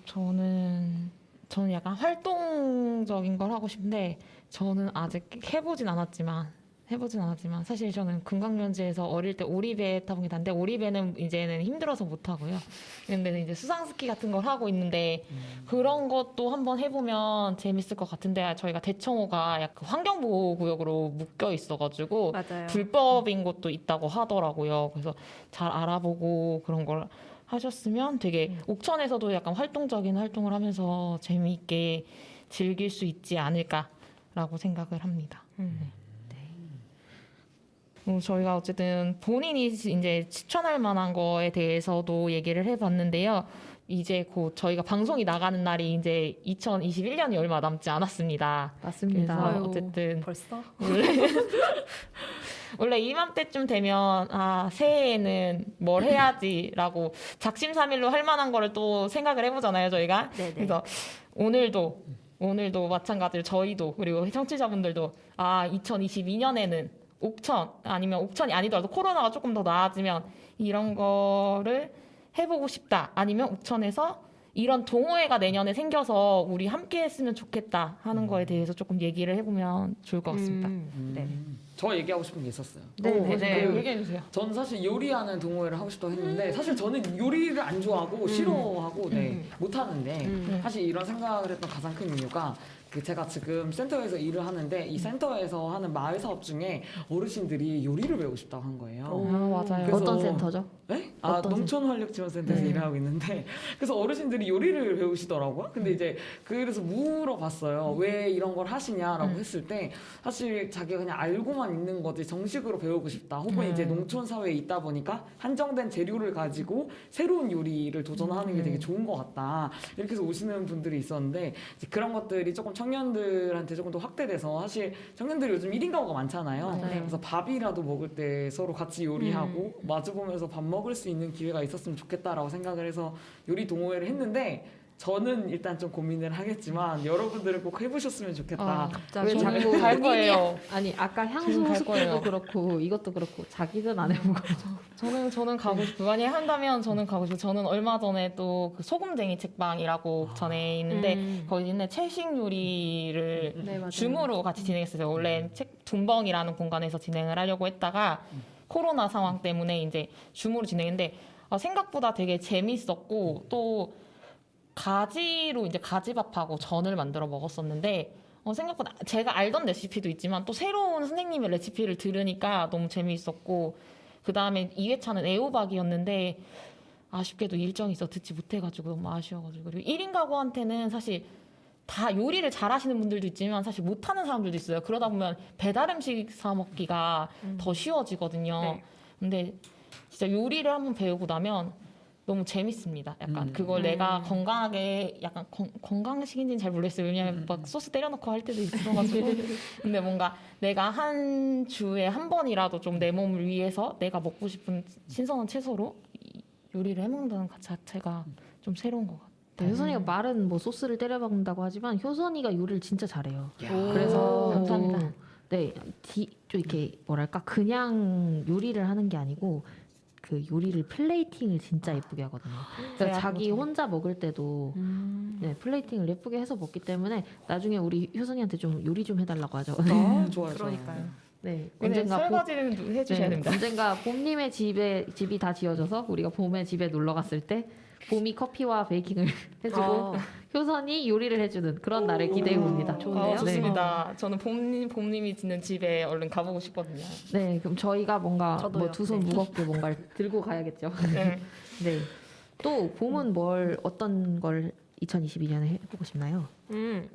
저는 약간 활동적인 걸 하고 싶은데 저는 아직 해보진 않았지만 사실 저는 금강연지에서 어릴 때 오리배 타본 게 단데 오리배는 이제는 힘들어서 못 하고요. 근데 이제 수상스키 같은 걸 하고 있는데 그런 것도 한번 해보면 재밌을 것 같은데 저희가 대청호가 약간 환경보호구역으로 묶여 있어가지고 맞아요. 불법인 것도 있다고 하더라고요. 그래서 잘 알아보고 그런 걸 하셨으면 되게 옥천에서도 약간 활동적인 활동을 하면서 재미있게 즐길 수 있지 않을까라고 생각을 합니다. 저희가 어쨌든 본인이 이제 추천할 만한 거에 대해서도 얘기를 해봤는데요. 이제 곧 저희가 방송이 나가는 날이 이제 2021년이 얼마 남지 않았습니다. 맞습니다. 그래서 아유, 어쨌든 벌써? 원래 이맘때쯤 되면 새해에는 뭘 해야지라고 작심삼일로 할 만한 거를 또 생각을 해보잖아요, 저희가. 네네. 그래서 오늘도 마찬가지로 저희도 그리고 청취자분들도 2022년에는 옥천 아니면 옥천이 아니더라도 코로나가 조금 더 나아지면 이런 거를 해보고 싶다. 아니면 옥천에서 이런 동호회가 내년에 생겨서 우리 함께 했으면 좋겠다 하는 거에 대해서 조금 얘기를 해보면 좋을 것 같습니다. 네. 저 얘기하고 싶은 게 있었어요. 얘기해 주세요. 저는 사실 요리하는 동호회를 하고 싶다고 했는데 사실 저는 요리를 안 좋아하고 싫어하고 못 하는데 사실 이런 생각을 했던 가장 큰 이유가 제가 지금 센터에서 일을 하는데 이 센터에서 하는 마을 사업 중에 어르신들이 요리를 배우고 싶다고 한 거예요. 맞아요. 그래서- 어떤 센터죠? 네? 어떤 농촌활력지원센터에서 일을 하고 있는데 그래서 어르신들이 요리를 배우시더라고요. 근데 이제 그래서 물어봤어요. 왜 이런 걸 하시냐라고 했을 때 사실 자기가 그냥 알고만 학교만 있는 거지 정식으로 배우고 싶다. 혹은 이제 농촌 사회에 있다 보니까 한정된 재료를 가지고 새로운 요리를 도전하는 게 되게 좋은 것 같다. 이렇게 해서 오시는 분들이 있었는데 이제 그런 것들이 조금 청년들한테 조금 더 확대돼서 사실 청년들이 요즘 1인 가구가 많잖아요. 그래서 밥이라도 먹을 때 서로 같이 요리하고 마주보면서 밥 먹을 수 있는 기회가 있었으면 좋겠다라고 생각을 해서 요리 동호회를 했는데 저는 일단 좀 고민을 하겠지만 여러분들은 꼭 해보셨으면 좋겠다. 갑자기 왜 저는 자꾸 갈 거예요. 아니 아까 지금 향수 갈 숲도 거예요. 그렇고 이것도 그렇고 자기는 안 해보고 저는 가고 싶어요. 만약에 한다면 저는 가고 싶어요. 저는 얼마 전에 또 그 소금쟁이 책방이라고 전에 있는데 거기 있는 채식 요리를 네, 맞아요. 줌으로 같이 진행했어요. 원래 책 둔벙이라는 공간에서 진행을 하려고 했다가 코로나 상황 때문에 이제 줌으로 진행했는데 생각보다 되게 재밌었고 또 가지로 이제 가지밥하고 전을 만들어 먹었었는데 생각보다 제가 알던 레시피도 있지만 또 새로운 선생님의 레시피를 들으니까 너무 재미있었고 그 다음에 2회차는 애호박이었는데 아쉽게도 일정이 있어 듣지 못해가지고 너무 아쉬워가지고 그리고 1인 가구한테는 사실 다 요리를 잘하시는 분들도 있지만 사실 못하는 사람들도 있어요. 그러다 보면 배달 음식 사 먹기가 더 쉬워지거든요. 네. 근데 진짜 요리를 한번 배우고 나면 너무 재밌습니다. 약간 그걸 내가 건강하게 약간 건강식인지는 잘 모르겠어요. 왜냐면 막 소스 때려넣고 할 때도 있어가지고. 근데 뭔가 내가 한 주에 한 번이라도 좀 내 몸을 위해서 내가 먹고 싶은 신선한 채소로 요리를 해먹는다는 것 자체가 좀 새로운 것 같아요. 네, 효선이가 말은 뭐 소스를 때려 먹는다고 하지만 효선이가 요리를 진짜 잘해요. 야. 그래서 감사합니다. 네, 좀 이렇게 뭐랄까 그냥 요리를 하는 게 아니고 그 요리를 플레이팅을 진짜 예쁘게 하거든요. 그러니까 제가 자기 그거 혼자 먹을 때도 네, 플레이팅을 예쁘게 해서 먹기 때문에 나중에 우리 효선이한테 좀 요리 좀 해달라고 하죠. 좋아요. 그러니까요. 네, 근데 언젠가 설거지는 해주셔야 됩니다. 언젠가 봄님의 집이 다 지어져서 우리가 봄에 집에 놀러 갔을 때 봄이 커피와 베이킹을 해주고 효선이 요리를 해주는 그런 날을 기대해 봅니다. 좋은데요? 좋습니다. 저는 봄님이 짓는 집에 얼른 가보고 싶거든요. 네, 그럼 저희가 뭔가 저도요. 뭐 두 손 네. 무겁게 뭔가를 들고 가야겠죠. 네. 네. 또 봄은 어떤 걸 2022년에 해보고 싶나요?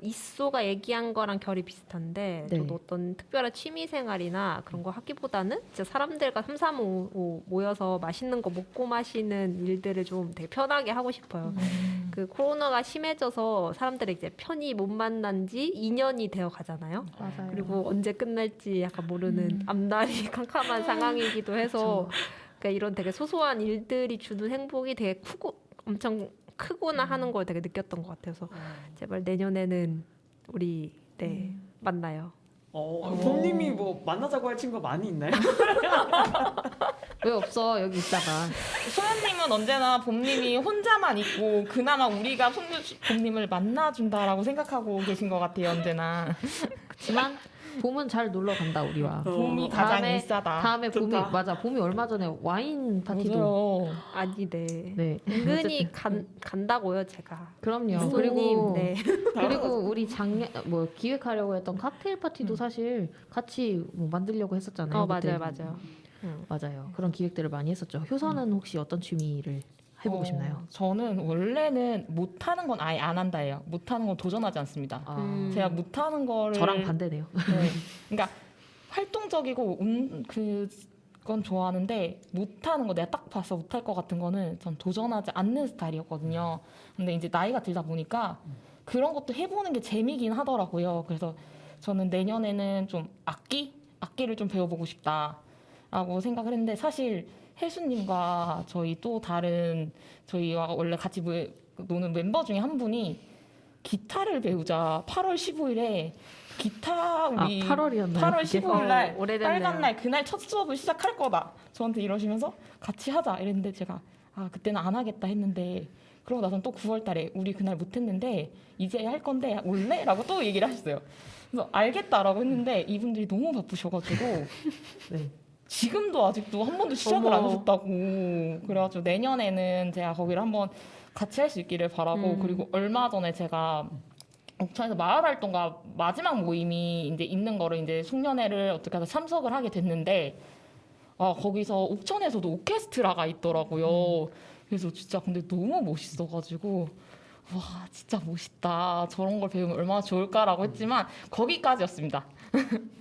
이쏘가 얘기한 거랑 결이 비슷한데 네. 저도 어떤 특별한 취미 생활이나 그런 거 하기보다는 진짜 사람들과 삼삼오오 모여서 맛있는 거 먹고 마시는 일들을 좀 되게 편하게 하고 싶어요. 그 코로나가 심해져서 사람들이 이제 편히 못 만난 지 2년이 되어 가잖아요. 맞아요. 그리고 언제 끝날지 약간 모르는 앞날이 캄캄한 상황이기도 해서 그러니까 이런 되게 소소한 일들이 주는 행복이 되게 엄청 크구나 하는 걸 되게 느꼈던 것 같아서 제발 내년에는 우리 만나요. 봄님이 뭐 만나자고 할 친구가 많이 있나요? 왜 없어? 여기 있다가. 소연님은 언제나 봄님이 혼자만 있고 그나마 우리가 봄님을 만나준다라고 생각하고 계신 것 같아요. 언제나 그렇지만 봄은 잘 놀러 간다 우리와. 봄이 가장 다음에- 일싸다. 다음에 봄이 좋다. 맞아. 봄이 얼마 전에 와인 파티도. 맞아요. 아니 네. 네. 은근히 간다고요 제가. 그럼요. 이소님, 그리고 네. 그리고 우리 작년 뭐 기획하려고 했던 칵테일 파티도 사실 같이 뭐 만들려고 했었잖아요. 그때. 맞아요. 맞아요. 그런 기획들을 많이 했었죠. 효선은 혹시 어떤 취미를 해보고 싶나요? 저는 원래는 못하는 건 아예 안 한다예요. 못하는 건 도전하지 않습니다. 제가 못하는 거를 저랑 반대네요. 네. 그러니까 활동적이고 그건 좋아하는데 못하는 거 내가 딱 봐서 못할 것 같은 거는 전 도전하지 않는 스타일이었거든요. 근데 이제 나이가 들다 보니까 그런 것도 해보는 게 재미긴 하더라고요. 그래서 저는 내년에는 좀 악기를 좀 배워보고 싶다라고 생각을 했는데 사실 혜수님과 저희 또 다른 저희와 원래 같이 노는 멤버 중에 한 분이 기타를 배우자 8월 15일에 기타 우리 8월이었나요? 8월 15일 날 오래됐네요. 빨간 날 그날 첫 수업을 시작할 거다. 저한테 이러시면서 같이 하자 이랬는데 제가 그때는 안 하겠다 했는데 그러고 나선 또 9월 달에 우리 그날 못 했는데 이제 할 건데 올래? 라고 또 얘기를 하셨어요. 그래서 알겠다라고 했는데 이분들이 너무 바쁘셔가지고 네. 지금도 아직도 한 번도 시작을 안 하셨다고. 그래가지고 내년에는 제가 거기를 한번 같이 할 수 있기를 바라고 그리고 얼마 전에 제가 옥천에서 마을활동가 마지막 모임이 이제 있는 거를 이제 송년회를 어떻게 해서 참석을 하게 됐는데 거기서 옥천에서도 오케스트라가 있더라고요. 그래서 진짜 근데 너무 멋있어가지고 와 진짜 멋있다. 저런 걸 배우면 얼마나 좋을까라고 했지만 거기까지였습니다.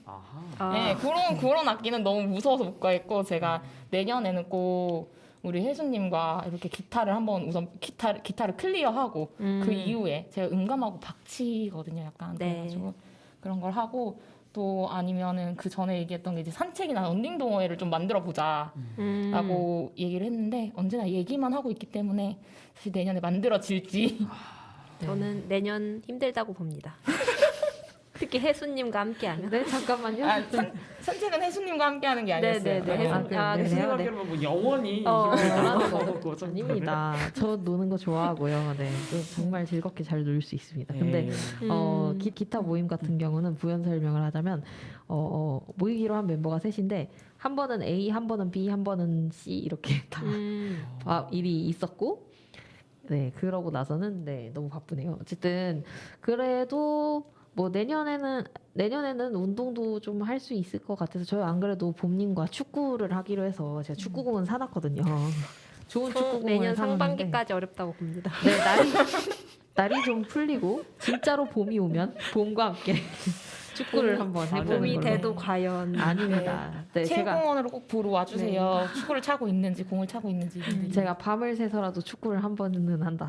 아하. 아, 네, 그런 악기는 너무 무서워서 못 가겠고 제가 내년에는 꼭 우리 혜수님과 이렇게 기타를 한번 우선 기타를 클리어하고 그 이후에 제가 음감하고 박치거든요, 약간 네. 그래가지고 그런 걸 하고 또 아니면은 그 전에 얘기했던 게 이제 산책이나 런닝 동호회를 좀 만들어 보자라고 얘기를 했는데 언제나 얘기만 하고 있기 때문에 사실 내년에 만들어질지 저는 내년 힘들다고 봅니다. 특히 혜수님과 함께하면. 네, 잠깐만요. 아, 산책은 혜수님과 함께하는 게 아니었어요. 네네네. 아, 네, 네, 네. 생각하기로는 뭐 영원히 그러는 거고 좀 아닙니다. 저 노는 거 좋아하고요. 네, 정말 즐겁게 잘 놀 수 있습니다. 근데 기타 모임 같은 경우는 부연 설명을 하자면 모이기로 한 멤버가 셋인데 한 번은 A, 한 번은 B, 한 번은 C 이렇게 다 일이 있었고 네 그러고 나서는 네 너무 바쁘네요. 어쨌든 그래도 뭐 내년에는 운동도 좀 할 수 있을 것 같아서 저희 안 그래도 봄님과 축구를 하기로 해서 제가 축구공은 사놨거든요. 좋은 축구공을 내년 사놨는데 상반기까지 어렵다고 봅니다. 네, 날이 좀 풀리고 진짜로 봄이 오면 봄과 함께 축구를 한번 해보는 봄이 걸로. 돼도 과연 아닙니다. 네, 제가 체육공원으로 꼭 보러 와주세요. 축구를 차고 있는지 공을 차고 있는지. 제가 밤을 새서라도 축구를 한 번은 한다.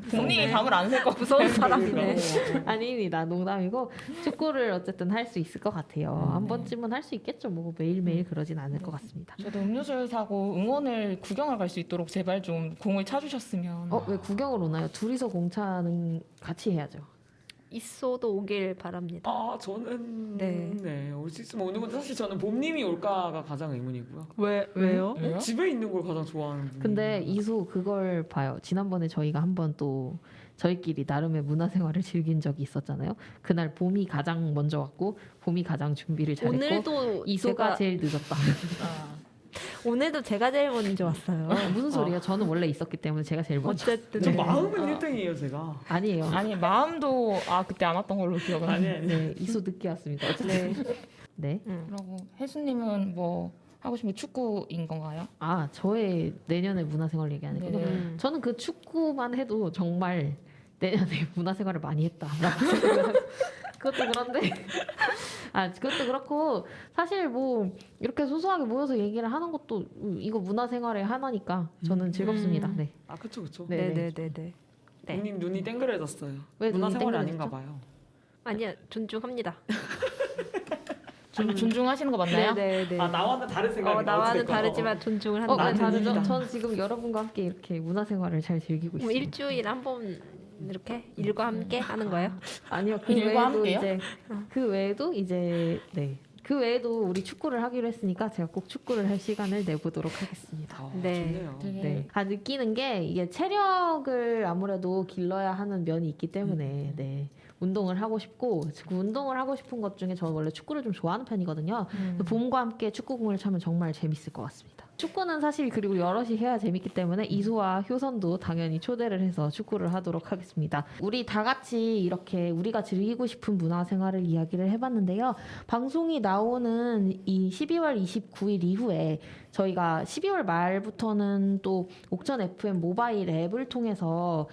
본인이 밤을 안 셀 거. 무서운 사람이네. 아닙니다. 농담이고 축구를 어쨌든 할 수 있을 것 같아요. 한 번쯤은 할 수 있겠죠. 뭐 매일매일 그러진 않을 것 같습니다. 저도 음료수를 사고 응원을 구경을 갈 수 있도록 제발 좀 공을 차주셨으면. 왜 구경을 오나요? 둘이서 공차는 같이 해야죠. 있어도 오길 바랍니다. 아 저는 네. 올 수 있으면 오는 건데 사실 저는 봄님이 올까가 가장 의문이고요. 왜요? 왜요? 집에 있는 걸 가장 좋아하는 분. 근데 이소 그걸 봐요. 지난번에 저희가 한번 또 저희끼리 나름의 문화생활을 즐긴 적이 있었잖아요. 그날 봄이 가장 먼저 왔고 봄이 가장 준비를 잘했고 오늘도 이소가 제일 늦었다. 오늘도 제가 제일 먼저 왔어요. 무슨 소리예요? 저는 원래 있었기 때문에 제가 제일 먼저. 어쨌든 저 네. 마음은 1등이에요 제가. 아니에요. 아니 마음도 그때 안 왔던 걸로 기억을 하는데. 네, 이소 늦게 왔습니다. 어쨌든. 네. 그리고 혜수님은 뭐 하고 싶은 게 축구인 건가요? 아, 저의 내년의 문화생활 얘기하니까 네. 저는 그 축구만 해도 정말 내년에 문화생활을 많이 했다라고 생각을 그것도 그런데 그것도 그렇고 사실 뭐 이렇게 소소하게 모여서 얘기를 하는 것도 이거 문화생활의 하나니까 저는 즐겁습니다. 네. 아 그쵸. 네. 네네네네. 네. 봄님 눈이 땡그레졌어요. 왜 눈이 문화생활이 아닌가 땡그레졌죠? 봐요. 아니야 존중합니다. 존중하시는 거 맞나요? 네네네. 아 나와는 다른 생각이 나와는 다르지만 존중을 한다. 왜 다르죠? 아닙니다. 저는 지금 여러분과 함께 이렇게 문화생활을 잘 즐기고 뭐 있습니다. 일주일에 한 번 이렇게 일과 함께 하는 거예요? 아니요, 그 일과 외에도 함께요? 이제 그 외에도 우리 축구를 하기로 했으니까 제가 꼭 축구를 할 시간을 내보도록 하겠습니다. 네. 좋네요. 되게 네. 느끼는 게 이게 체력을 아무래도 길러야 하는 면이 있기 때문에 네. 운동을 하고 싶고 그 운동을 하고 싶은 것 중에 저는 원래 축구를 좀 좋아하는 편이거든요. 봄과 함께 축구공을 차면 정말 재밌을 것 같습니다. 축구는 사실 그리고 여럿이 해야 재밌기 때문에 이소와 효선도 당연히 초대를 해서 축구를 하도록 하겠습니다. 우리 다 같이 이렇게 우리가 즐기고 싶은 문화생활을 이야기를 해봤는데요. 방송이 나오는 이 12월 29일 이후에 저희가 12월 말부터는 또 옥천 FM 모바일 앱을 통해서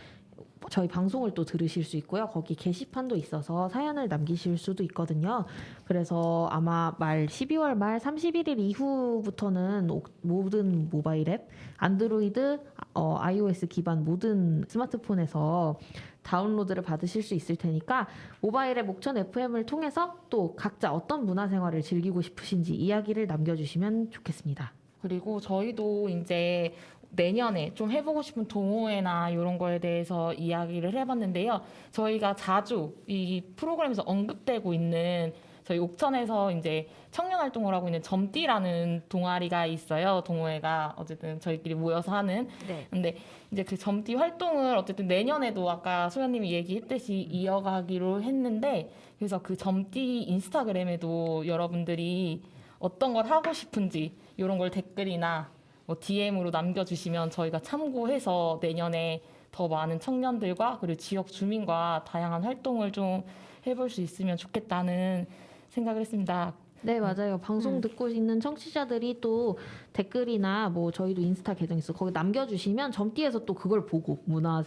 저희 방송을 또 들으실 수 있고요. 거기 게시판도 있어서 사연을 남기실 수도 있거든요. 그래서 아마 12월 말 31일 이후부터는 모든 모바일 앱, 안드로이드, iOS 기반 모든 스마트폰에서 다운로드를 받으실 수 있을 테니까 모바일 앱 옥천 FM을 통해서 또 각자 어떤 문화생활을 즐기고 싶으신지 이야기를 남겨주시면 좋겠습니다. 그리고 저희도 이제 내년에 좀 해보고 싶은 동호회나 이런 거에 대해서 이야기를 해봤는데요. 저희가 자주 이 프로그램에서 언급되고 있는 저희 옥천에서 이제 청년 활동을 하고 있는 점띠라는 동아리가 있어요. 동호회가 어쨌든 저희끼리 모여서 하는. 네. 근데 이제 그 점띠 활동을 어쨌든 내년에도 아까 소연님이 얘기했듯이 이어가기로 했는데 그래서 그 점띠 인스타그램에도 여러분들이 어떤 걸 하고 싶은지 이런 걸 댓글이나 뭐 DM으로 남겨주시면 저희가 참고해서 내년에 더 많은 청년들과 그리고 지역 주민과 다양한 활동을 좀 해볼 수 있으면 좋겠다는 생각을 했습니다. 네, 맞아요. 방송 듣고 있는 청취자들이 또 댓글이나 뭐 저희도 인스타 계정 있어. 거기 남겨주시면 점띠에서 또 그걸 보고 문화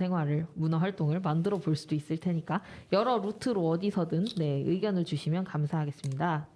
활동을 만들어 볼 수도 있을 테니까 여러 루트로 어디서든 네, 의견을 주시면 감사하겠습니다.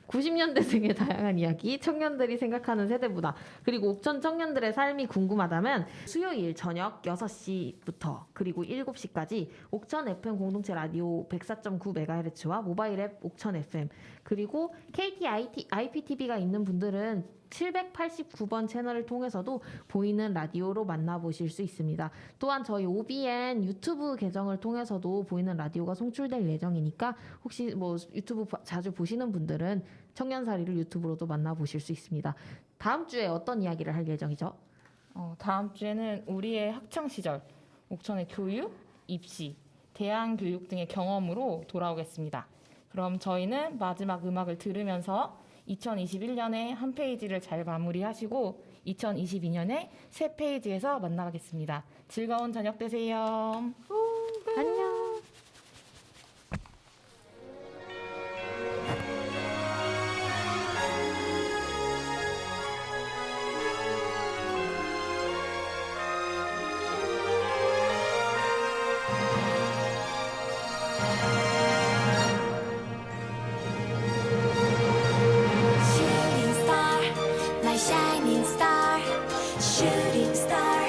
90년대생의 다양한 이야기, 청년들이 생각하는 세대 문화, 그리고 옥천 청년들의 삶이 궁금하다면 수요일 저녁 6시부터 그리고 7시까지 옥천 FM 공동체 라디오 104.9MHz와 모바일 앱 옥천 FM, 그리고 KT IPTV가 있는 분들은 789번 채널을 통해서도 보이는 라디오로 만나보실 수 있습니다. 또한 저희 OBN 유튜브 계정을 통해서도 보이는 라디오가 송출될 예정이니까 혹시 뭐 유튜브 자주 보시는 분들은 청년사리를 유튜브로도 만나보실 수 있습니다. 다음 주에 어떤 이야기를 할 예정이죠? 다음 주에는 우리의 학창 시절, 옥천의 교육, 입시, 대안 교육 등의 경험으로 돌아오겠습니다. 그럼 저희는 마지막 음악을 들으면서 2021년에 한 페이지를 잘 마무리하시고 2022년에 새 페이지에서 만나겠습니다. 즐거운 저녁 되세요. 안녕. Shooting star, my shining star, shooting star.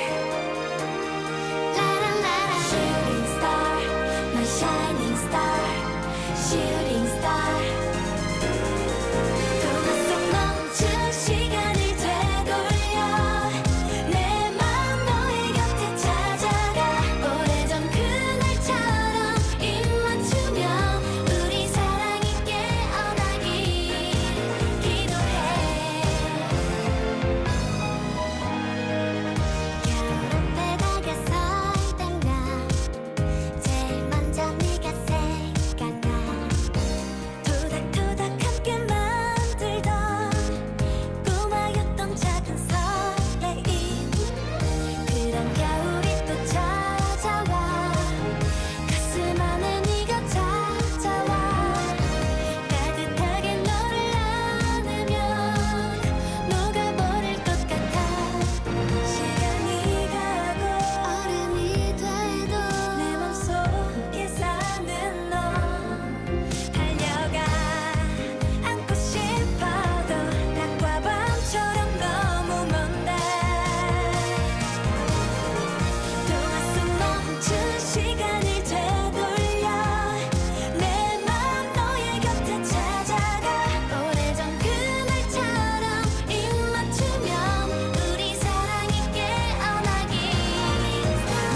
La la la la. Shooting star, my shining star, shooting star. 동화 속 멈춘 시간을 되돌려 내 맘 너의 곁에 찾아가 오래전 그날처럼 입 맞추며 우리 사랑이 깨어나길 기도해. 겨울에 다가설 때면 제일 먼저 네가 생각나. 토닥토닥 함께 만들던 꿈하였던 작은 설레임. 그런 겨울이 또 찾아와 가슴 안에 네가 찾아와 따뜻하게 너를 안으면 녹아버릴 것 같아. 시간이 가고 어른이 돼도 내 맘속에 사는 너 달려가 안고 싶어도 낮과 밤처럼 너무 먼데 동화 속 멈춘 시간을 되돌려 내 맘 너의 곁에 찾아가 오래전 그날처럼 입 맞추면 우리 사랑이 깨어나길.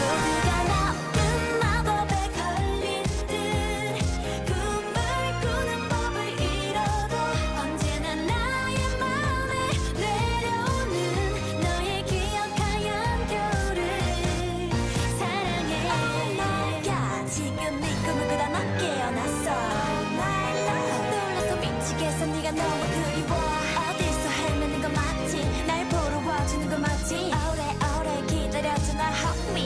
모두가 나쁜 마법에 걸린 듯 꿈을 꾸는 법을 잃어도 언제나 나의 맘에 내려오는 너의 기억하얀 겨울을 사랑해. 야 지금 네 꿈을 꾸다 넌 깨어났어. 놀라서 미치겠어 네가 너무 그리워. 어디서 헤매는 거 맞지 날 보러 와주는 거 맞지 오래오래 기다렸잖아 Help me